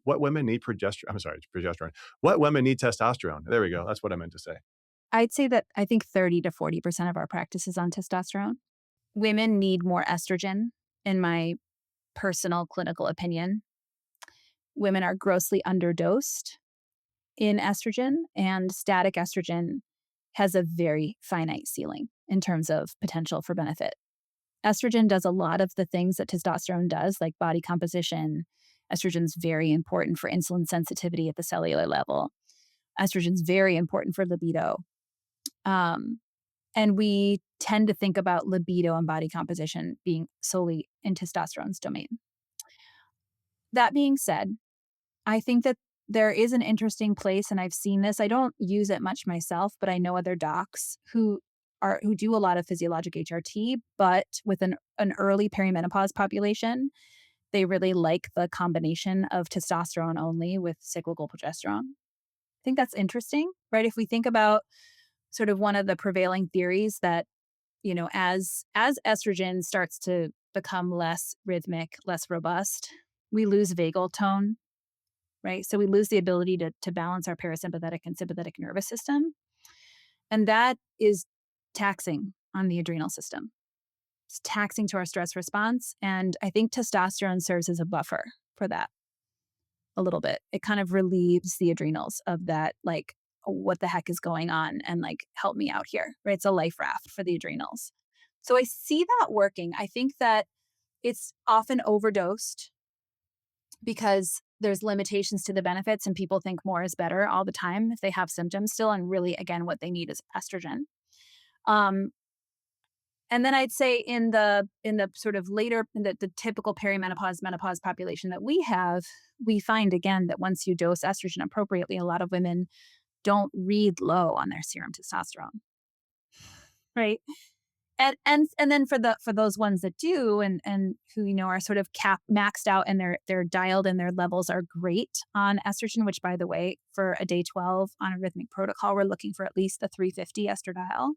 what women need progesterone? I'm sorry, progesterone. What women need testosterone? There we go. That's what I meant to say. I'd say that I think 30 to 40% of our practice is on testosterone. Women need more estrogen, in my personal clinical opinion. Women are grossly underdosed in estrogen, and static estrogen has a very finite ceiling in terms of potential for benefit. Estrogen does a lot of the things that testosterone does, like body composition. Estrogen's very important for insulin sensitivity at the cellular level. Estrogen's very important for libido. Um, and we tend to think about libido and body composition being solely in testosterone's domain. That being said, I think that there is an interesting place, and I've seen this. I don't use it much myself, but I know other docs who do a lot of physiologic HRT, but with an early perimenopause population, they really like the combination of testosterone only with cyclical progesterone. I think that's interesting, right? If we think about sort of one of the prevailing theories that, as estrogen starts to become less rhythmic, less robust, we lose vagal tone, right? So we lose the ability to balance our parasympathetic and sympathetic nervous system. And that is taxing on the adrenal system. It's taxing to our stress response. And I think testosterone serves as a buffer for that a little bit. It kind of relieves the adrenals of that, like, what the heck is going on? And like, help me out here, right? It's a life raft for the adrenals. So I see that working. I think that it's often overdosed because there's limitations to the benefits and people think more is better all the time if they have symptoms still. And really, again, what they need is estrogen. Um, and then I'd say in the sort of later in the typical perimenopause menopause population that we have, we find again that once you dose estrogen appropriately, a lot of women don't read low on their serum testosterone, right? And then for those ones that do and who are sort of maxed out and they're dialed and their levels are great on estrogen, which by the way, for a day 12 on a rhythmic protocol, we're looking for at least the 350 estradiol,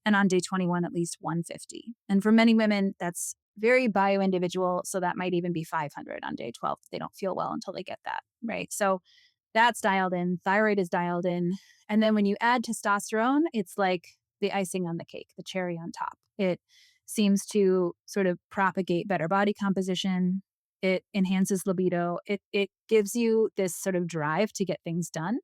and on day 21 at least 150. And for many women, that's very bio individual, so that might even be 500 on day 12. They don't feel well until they get that, right? So that's dialed in, thyroid is dialed in. And then when you add testosterone, it's like the icing on the cake, the cherry on top. It seems to sort of propagate better body composition. It enhances libido. It gives you this sort of drive to get things done.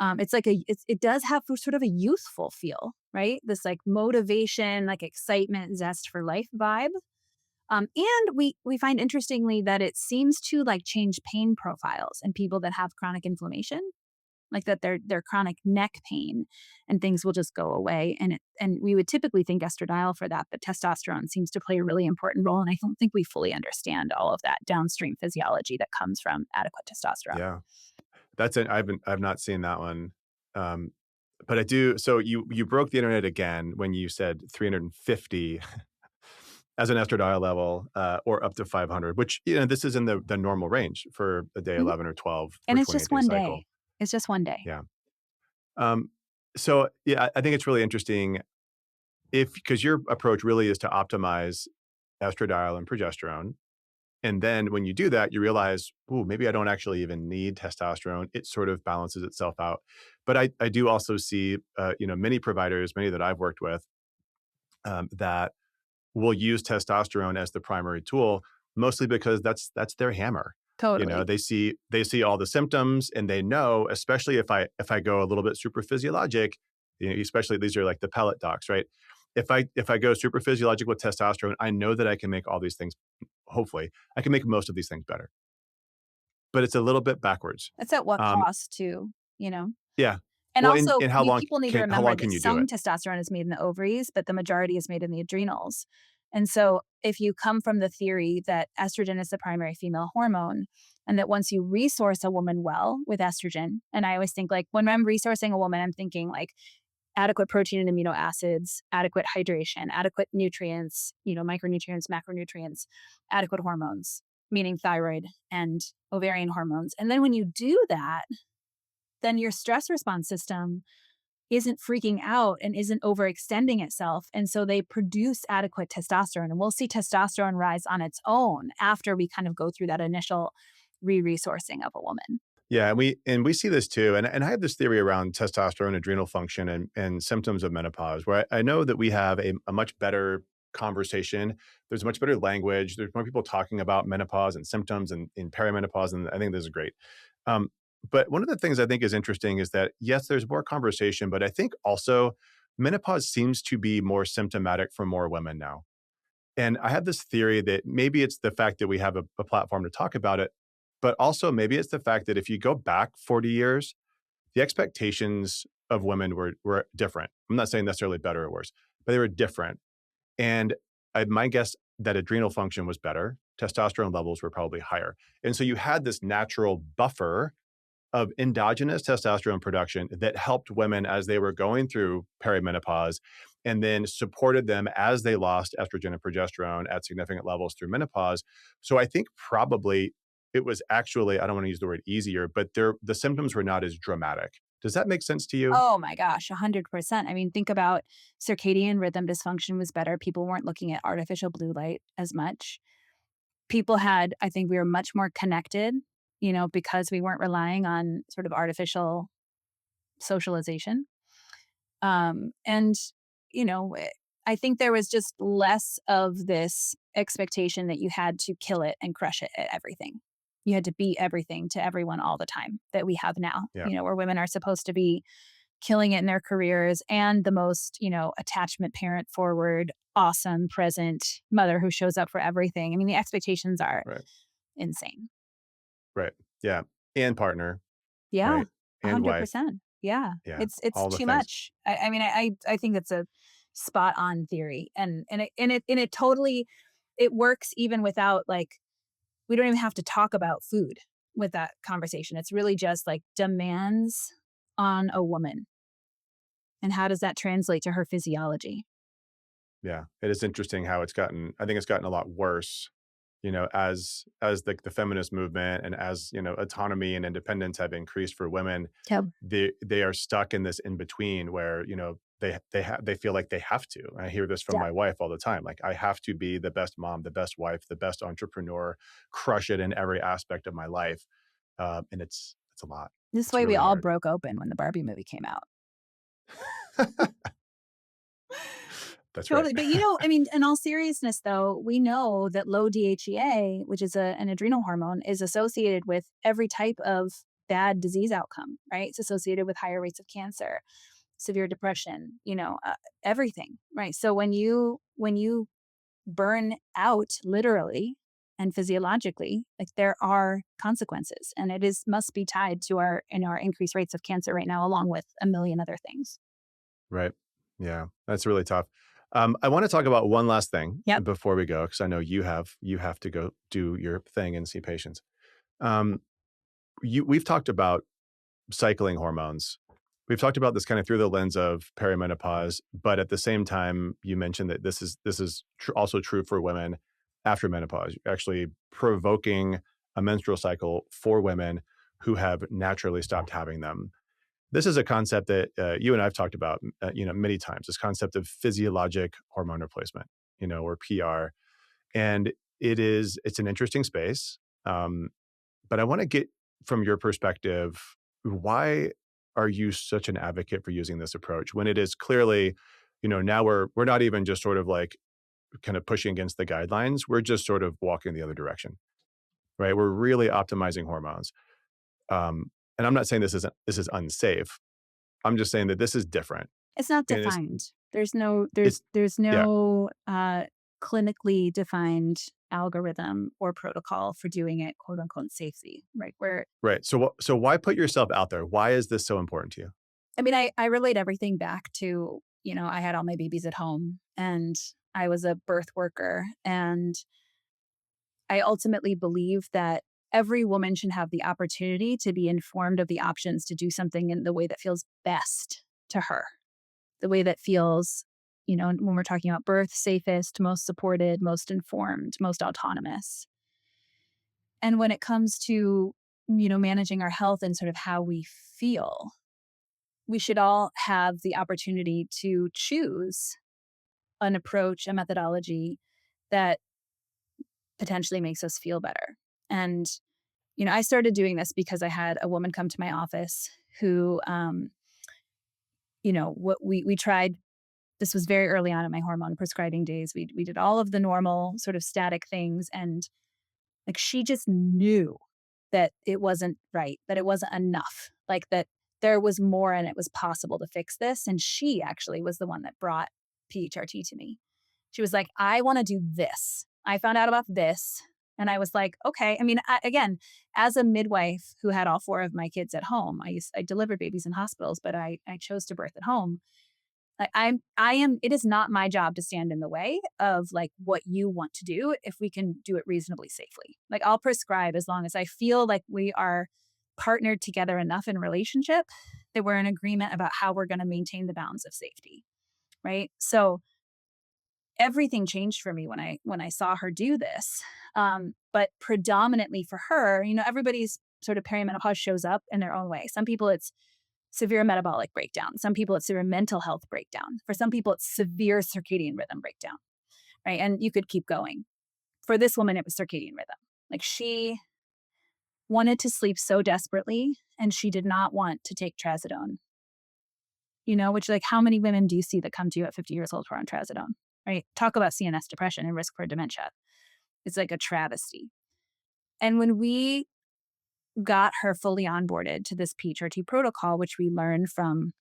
It's like it does have sort of a youthful feel, right? This like motivation, like excitement, zest for life vibe. And we find interestingly that it seems to like change pain profiles in people that have chronic inflammation, like that their chronic neck pain and things will just go away. And we would typically think estradiol for that, but testosterone seems to play a really important role. And I don't think we fully understand all of that downstream physiology that comes from adequate testosterone. Yeah. That's it. I've not seen that one. Um, but I do. So you broke the internet again when you said 350 as an estradiol level, or up to 500, which this is in the normal range for a day Mhm. 11 or 12 And or it's just 28-day one cycle. day. It's just one day. Yeah. Um, so yeah, I think it's really interesting if because your approach really is to optimize estradiol and progesterone. And then when you do that, you realize, oh, maybe I don't actually even need testosterone. It sort of balances itself out. But I do also see, many providers, many that I've worked with, that will use testosterone as the primary tool, mostly because that's their hammer. Totally. They see all the symptoms, and they know, especially if I go a little bit super physiologic, especially these are like the pellet docs, right? If I go super physiologic with testosterone, I know that I can make all these things. Hopefully, I can make most of these things better, but it's a little bit backwards. That's at what Um, cost too, you know? yeah. And Well, and also, and how long people need to can how remember long that can you do some it? testosterone is made in the ovaries, but the majority is made in the adrenals. And so, if you come from the theory that estrogen is the primary female hormone, and that once you resource a woman well with estrogen, and I always think like when I'm resourcing a woman, I'm thinking like adequate protein and amino acids, adequate hydration, adequate nutrients, micronutrients, macronutrients, adequate hormones, meaning thyroid and ovarian hormones. And then when you do that, then your stress response system isn't freaking out and isn't overextending itself. And so they produce adequate testosterone. And we'll see testosterone rise on its own after we kind of go through that initial re-resourcing of a woman. Yeah, and we see this too. And I have this theory around testosterone, adrenal function, and symptoms of menopause, where I know that we have a much better conversation. There's much better language. There's more people talking about menopause and symptoms and in perimenopause, and I think this is great. Um, but one of the things I think is interesting is that yes, there's more conversation, but I think also menopause seems to be more symptomatic for more women now. And I have this theory that maybe it's the fact that we have a platform to talk about it, but also maybe it's the fact that if you go back 40 years, the expectations of women were different. I'm not saying necessarily better or worse, but they were different. And my guess that adrenal function was better. Testosterone levels were probably higher. And so you had this natural buffer of endogenous testosterone production that helped women as they were going through perimenopause and then supported them as they lost estrogen and progesterone at significant levels through menopause. So I think probably it was actually, I don't want to use the word easier, but the symptoms were not as dramatic. Does that make sense to you? Oh my gosh, 100%. I mean, think about circadian rhythm dysfunction was better. People weren't looking at artificial blue light as much. People had, I think we were much more connected, because we weren't relying on sort of artificial socialization. And, you know, eh, I think there was just less of this expectation that you had to kill it and crush it at everything. You had to be everything to everyone all the time that we have now, Yeah. where women are supposed to be killing it in their careers and the most, attachment parent forward, awesome, present mother who shows up for everything. I mean, the expectations are Right. insane. Right. Yeah. And partner. Yeah, Right. And wife. 100%. Yeah, Yeah. it's All the too things. much. I mean, I think that's a spot on theory, and it totally it works even without like we don't even have to talk about food with that conversation. It's really just like demands on a woman, and how does that translate to her physiology? Yeah. It is interesting how I think it's gotten a lot worse, as the feminist movement and as, autonomy and independence have increased for women, Yep. they are stuck in this in between where, they feel like they have to. I hear this from Yeah. my wife all the time. Like I have to be the best mom, the best wife, the best entrepreneur, crush it in every aspect of my life. And it's a lot. This It's way we really all hard. broke open when the Barbie movie came out. That's right. Totally. But I mean, in all seriousness, though, we know that low DHEA, which is an adrenal hormone, is associated with every type of bad disease outcome, right? It's associated with higher rates of cancer, severe depression, everything, right? So when you burn out literally and physiologically, like there are consequences, and it is must be tied to our increased rates of cancer right now, along with a million other things. Right. Yeah, that's really tough. I want to talk about one last thing Yep. before we go, because I know you have to go do your thing and see patients. Um, we've talked about cycling hormones. We've talked about this kind of through the lens of perimenopause, but at the same time, you mentioned that this is also true for women after menopause. You're actually provoking a menstrual cycle for women who have naturally stopped having them. This is a concept that you and I've talked about, many times. This concept of physiologic hormone replacement, or PR, and it's an interesting space. Um, but I want to get from your perspective, why are you such an advocate for using this approach when it is clearly, now we're not even just sort of like kind of pushing against the guidelines. We're just sort of walking the other direction, right? We're really optimizing hormones. And I'm not saying this is unsafe. I'm just saying that this is different. It's not And defined. There's no there's it's there's yeah, no, clinically defined algorithm or protocol for doing it, quote, unquote, "safely," right? Where right. So why put yourself out there? Why is this so important to you? I mean, I relate everything back to, I had all my babies at home, and I was a birth worker, and I ultimately believe that every woman should have the opportunity to be informed of the options to do something in the way that feels best to her. The way that feels, when we're talking about birth, safest, most supported, most informed, most autonomous. And when it comes to managing our health and sort of how we feel, we should all have the opportunity to choose an approach, a methodology that potentially makes us feel better. And, I started doing this because I had a woman come to my office who, what we tried. This was very early on in my hormone prescribing days. We did all of the normal sort of static things, and like she just knew that it wasn't right, that it wasn't enough, like that there was more and it was possible to fix this. And she actually was the one that brought PHRT to me. She was like, I want to do this. I found out about this. And I was like, okay. I mean, again, as a midwife who had all four of my kids at home, I delivered babies in hospitals, but I chose to birth at home. Like it is not my job to stand in the way of like what you want to do if we can do it reasonably safely. Like I'll prescribe as long as I feel like we are partnered together enough in relationship that we're in agreement about how we're going to maintain the bounds of safety. Right. So everything changed for me when I saw her do this. But predominantly for her, everybody's sort of perimenopause shows up in their own way. Some people it's severe metabolic breakdown. Some people it's severe mental health breakdown. For some people it's severe circadian rhythm breakdown, right? And you could keep going. For this woman, it was circadian rhythm. Like she wanted to sleep so desperately and she did not want to take trazodone, which like how many women do you see that come to you at 50 years old who are on trazodone, right? Talk about CNS depression and risk for dementia. It's like a travesty. And when we got her fully onboarded to this PHRT protocol, which we learned from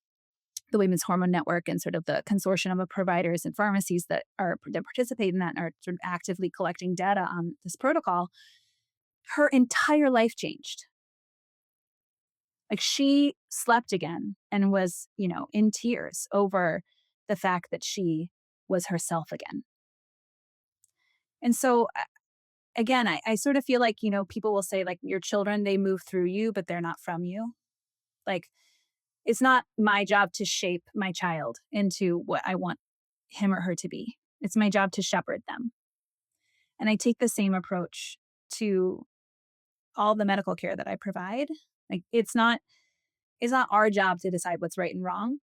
the Women's Hormone Network and sort of the consortium of providers and pharmacies that participate in that and are sort of actively collecting data on this protocol, her entire life changed. Like she slept again and was, in tears over the fact that she was herself again. And so again, I sort of feel like, people will say like your children, they move through you, but they're not from you. Like it's not my job to shape my child into what I want him or her to be. It's my job to shepherd them. And I take the same approach to all the medical care that I provide. Like it's not our job to decide what's right and wrong.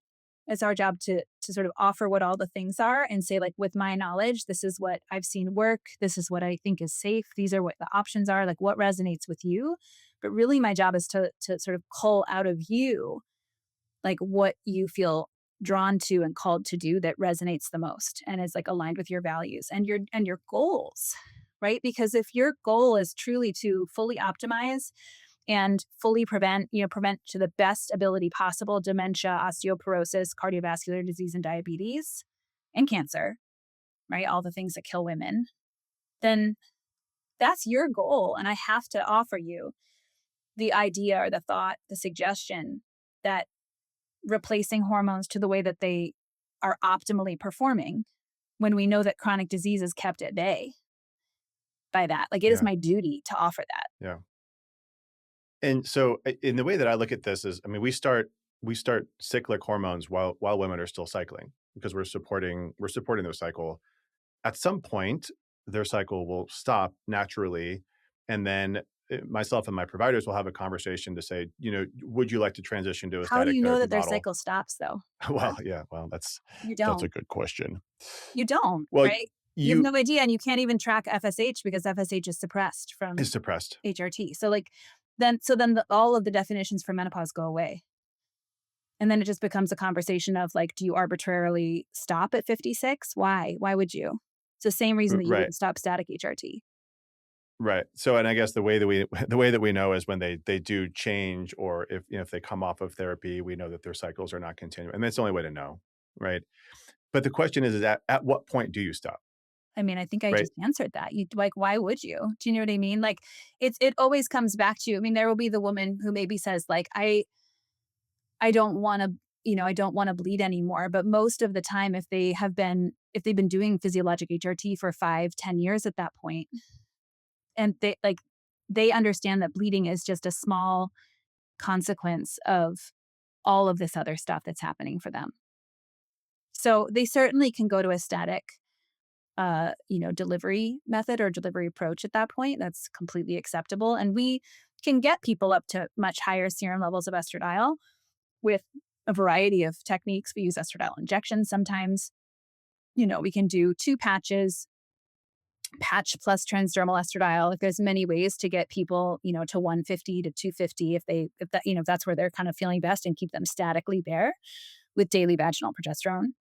It's our job to sort of offer what all the things are and say, like, with my knowledge, this is what I've seen work. This is what I think is safe. These are what the options are, like what resonates with you. But really my job is to sort of cull out of you like what you feel drawn to and called to do that resonates the most and is like aligned with your values and your goals, right? Because if your goal is truly to fully optimize and fully prevent to the best ability possible dementia, osteoporosis, cardiovascular disease, and diabetes, and cancer, right? All the things that kill women, then that's your goal. And I have to offer you the idea or the thought, the suggestion that replacing hormones to the way that they are optimally performing when we know that chronic disease is kept at bay by that. Like it is Yeah. my duty to offer that. Yeah. And so in the way that I look at this is, I mean, we start cyclic hormones while women are still cycling because we're supporting their cycle. At some point, their cycle will stop naturally. And then myself and my providers will have a conversation to say, would you like to transition to a How do static you know therapy that their model? cycle stops though? Well, yeah, well, You that's a don't. good question. You don't, Well, right? You have you no idea, and you can't even track FSH because FSH is suppressed from is suppressed. HRT. So, like, then all of the definitions for menopause go away, and then it just becomes a conversation of like, do you arbitrarily stop at 56? Why? Why would you? It's the same reason that you Right. wouldn't stop static HRT. Right. So, and I guess the way that we the way that we know is when they do change, or if they come off of therapy, we know that their cycles are not continuing, and that's the only way to know, right? But the question is at what point do you stop, I mean, I think I right? just answered that. You like, why would you? Do you know what I mean? Like, it always comes back to. I mean, there will be the woman who maybe says like, I don't want to, I don't want to bleed anymore. But most of the time, if they've been doing physiologic HRT for 5, 10 years at that point, and they understand that bleeding is just a small consequence of all of this other stuff that's happening for them. So they certainly can go to a static delivery method or delivery approach at that point. That's completely acceptable. And we can get people up to much higher serum levels of estradiol with a variety of techniques. We use estradiol injections sometimes. We can do 2 patches, patch plus transdermal estradiol. Like there's many ways to get people, to 150 to 250 if that's where they're kind of feeling best, and keep them statically there with daily vaginal progesterone,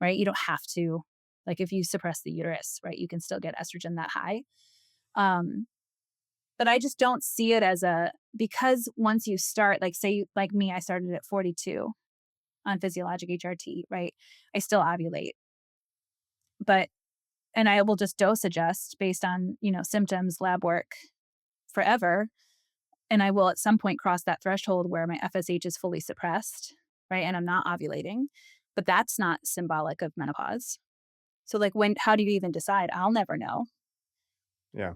right? You don't have to, like if you suppress the uterus, right, you can still get estrogen that high. Um, but I just don't see it as because once you start, like say, like me, I started at 42 on physiologic HRT, right? I still ovulate, but, and I will just dose adjust based on, symptoms, lab work forever. And I will at some point cross that threshold where my FSH is fully suppressed, right? And I'm not ovulating, but that's not symbolic of menopause. So like how do you even decide? I'll never know. Yeah.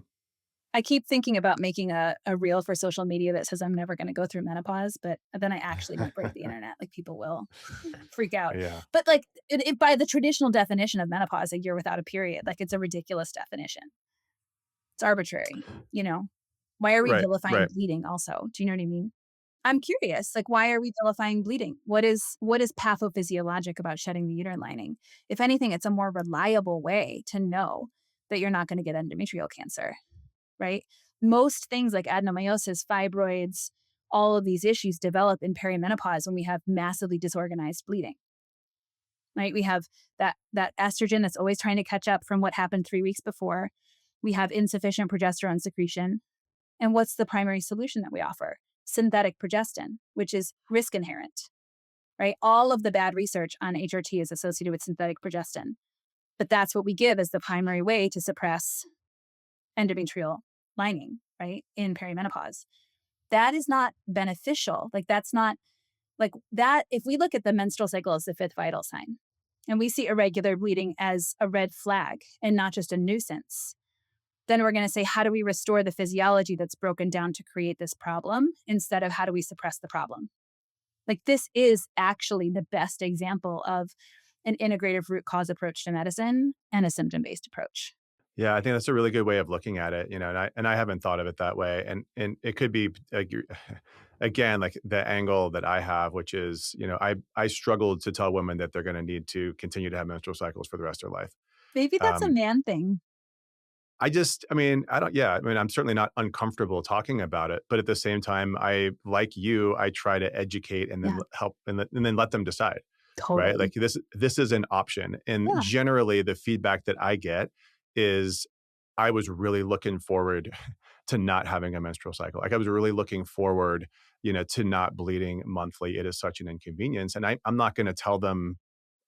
I keep thinking about making a reel for social media that says I'm never going to go through menopause, but then I actually might break the internet. Like people will freak out. Yeah. But like by the traditional definition of menopause, a year without a period, like it's a ridiculous definition. It's arbitrary, you know? Why are we Right. vilifying Right. bleeding also? Do you know what I mean? I'm curious, like, why are we vilifying bleeding? What is pathophysiologic about shedding the uterine lining? If anything, it's a more reliable way to know that you're not gonna get endometrial cancer, right? Most things like adenomyosis, fibroids, all of these issues develop in perimenopause when we have massively disorganized bleeding, right? We have that estrogen that's always trying to catch up from what happened 3 weeks before. We have insufficient progesterone secretion. And what's the primary solution that we offer? Synthetic progestin, which is risk inherent, right? All of the bad research on HRT is associated with synthetic progestin, but that's what we give as the primary way to suppress endometrial lining, right? In perimenopause. That is not beneficial. Like, that's not like that. If we look at the menstrual cycle as the fifth vital sign, and we see irregular bleeding as a red flag and not just a nuisance, then we're going to say, how do we restore the physiology that's broken down to create this problem instead of how do we suppress the problem? Like, this is actually the best example of an integrative root cause approach to medicine and a symptom based approach. Yeah, I think that's a really good way of looking at it, and I haven't thought of it that way, and it could be like again, like the angle that I have, which is, I struggled to tell women that they're going to need to continue to have menstrual cycles for the rest of their life. Maybe that's a Um, man thing. I don't, yeah, I mean, I'm certainly not uncomfortable talking about it, but at the same time, like you, I try to educate and then Yeah, help and then let them decide, right? totally. Like this is an option. And Yeah. generally the feedback that I get is I was really looking forward to not having a menstrual cycle. Like I was really looking forward, to not bleeding monthly. It is such an inconvenience. And I'm not going to tell them,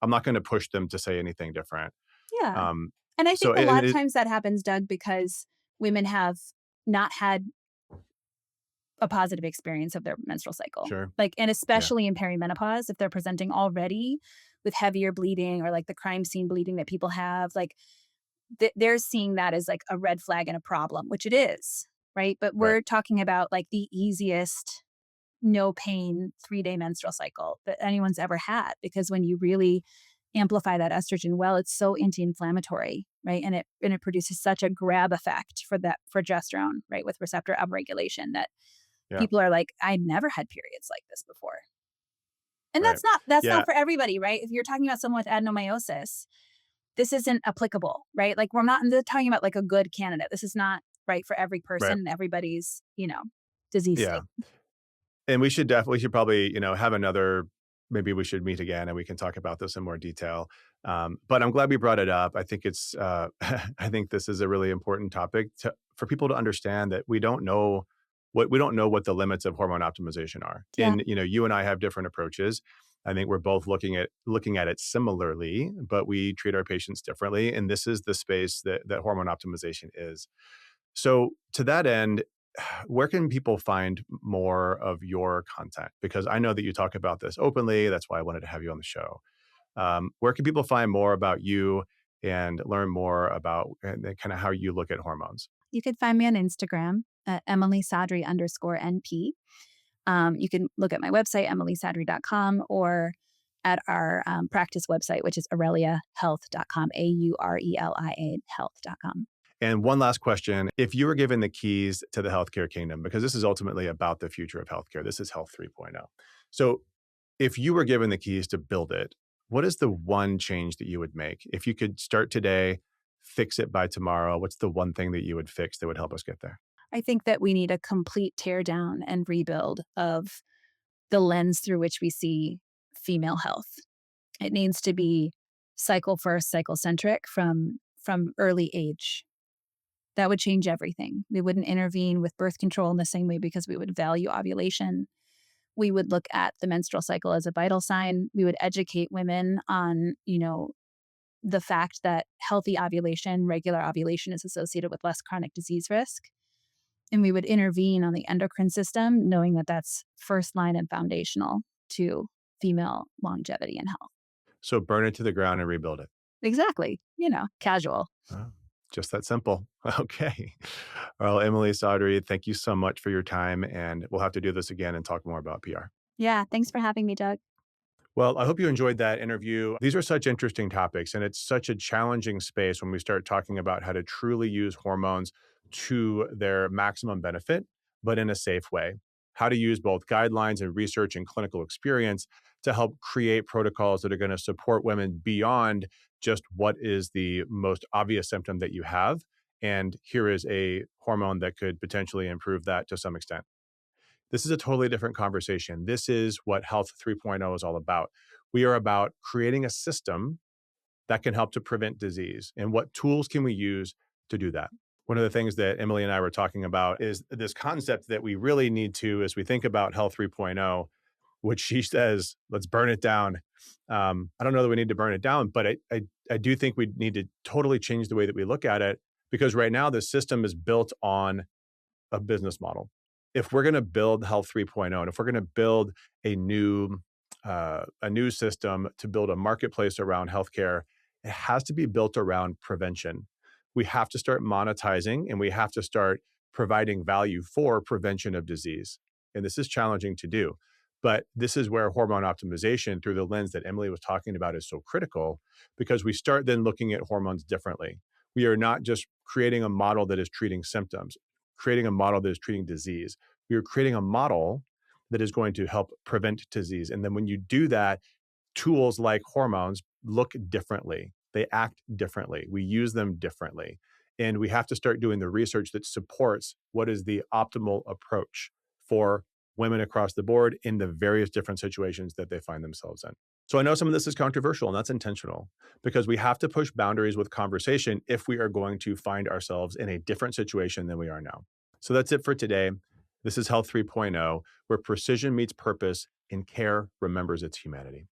I'm not going to push them to say anything different. Yeah. Um, And I so think a and lot of it, times that happens, Doug, because women have not had a positive experience of their menstrual cycle. sure. Like, and Yeah. especially in perimenopause, if they're presenting already with heavier bleeding or like the crime scene bleeding that people have, like they're seeing that as like a red flag and a problem, which it is, right? But Right. we're talking about like the easiest, no pain 3-day menstrual cycle that anyone's ever had. Because when you really amplify that estrogen, well, it's so anti-inflammatory, right? And it produces such a grab effect for that progesterone, right? With receptor upregulation that Yeah. people are like, I never had periods like this before. And Right. that's not Yeah. for everybody, right? If you're talking about someone with adenomyosis, this isn't applicable, right? Like I'm not talking about like a good candidate. This is not right for every Right. person and everybody's, disease Yeah. state. And we should probably, have another, maybe we should meet again and we can talk about this in more detail. But I'm glad we brought it up. I think I think this is a really important topic for people to understand that we don't know what the limits of hormone optimization are. Yeah. And, you and I have different approaches. I think we're both looking at it similarly, but we treat our patients differently. And this is the space that hormone optimization is. So to that end, where can people find more of your content? Because I know that you talk about this openly. That's why I wanted to have you on the show. Where can people find more about you and learn more about kind of how you look at hormones? You can find me on Instagram at Emily Sadri _NP. You can look at my website, emilysadri.com, or at our practice website, which is aureliahealth.com, AURELIA health.com. And one last question. If you were given the keys to the healthcare kingdom, because this is ultimately about the future of healthcare, this is Health 3.0. So if you were given the keys to build it, what is the one change that you would make? If you could start today, fix it by tomorrow, what's the one thing that you would fix that would help us get there? I think that we need a complete tear down and rebuild of the lens through which we see female health. It needs to be cycle first, cycle centric from early age. That would change everything. We wouldn't intervene with birth control in the same way because we would value ovulation. We would look at the menstrual cycle as a vital sign. We would educate women on, the fact that healthy ovulation, regular ovulation is associated with less chronic disease risk. And we would intervene on the endocrine system, knowing that that's first line and foundational to female longevity and health. So burn it to the ground and rebuild it. Exactly. Casual. Oh, just that simple. Okay. Well, Emily Sadri, thank you so much for your time. And we'll have to do this again and talk more about PR. Yeah. Thanks for having me, Doug. Well, I hope you enjoyed that interview. These are such interesting topics, and it's such a challenging space when we start talking about how to truly use hormones to their maximum benefit, but in a safe way. How to use both guidelines and research and clinical experience to help create protocols that are going to support women beyond just what is the most obvious symptom that you have. And here is a hormone that could potentially improve that to some extent. This is a totally different conversation. This is what Health 3.0 is all about. We are about creating a system that can help to prevent disease. And what tools can we use to do that? One of the things that Emily and I were talking about is this concept that we really need to, as we think about Health 3.0, which she says, let's burn it down. I don't know that we need to burn it down, but I do think we need to totally change the way that we look at it, because right now the system is built on a business model. If we're going to build Health 3.0, and if we're going to build a new system to build a marketplace around healthcare, it has to be built around prevention. We have to start monetizing, and we have to start providing value for prevention of disease. And this is challenging to do. But this is where hormone optimization through the lens that Emily was talking about is so critical, because we start then looking at hormones differently. We are not just creating a model that is treating symptoms, creating a model that is treating disease. We are creating a model that is going to help prevent disease. And then when you do that, tools like hormones look differently. They act differently. We use them differently. And we have to start doing the research that supports what is the optimal approach for women across the board in the various different situations that they find themselves in. So I know some of this is controversial, and that's intentional, because we have to push boundaries with conversation if we are going to find ourselves in a different situation than we are now. So that's it for today. This is Health 3.0, where precision meets purpose and care remembers its humanity.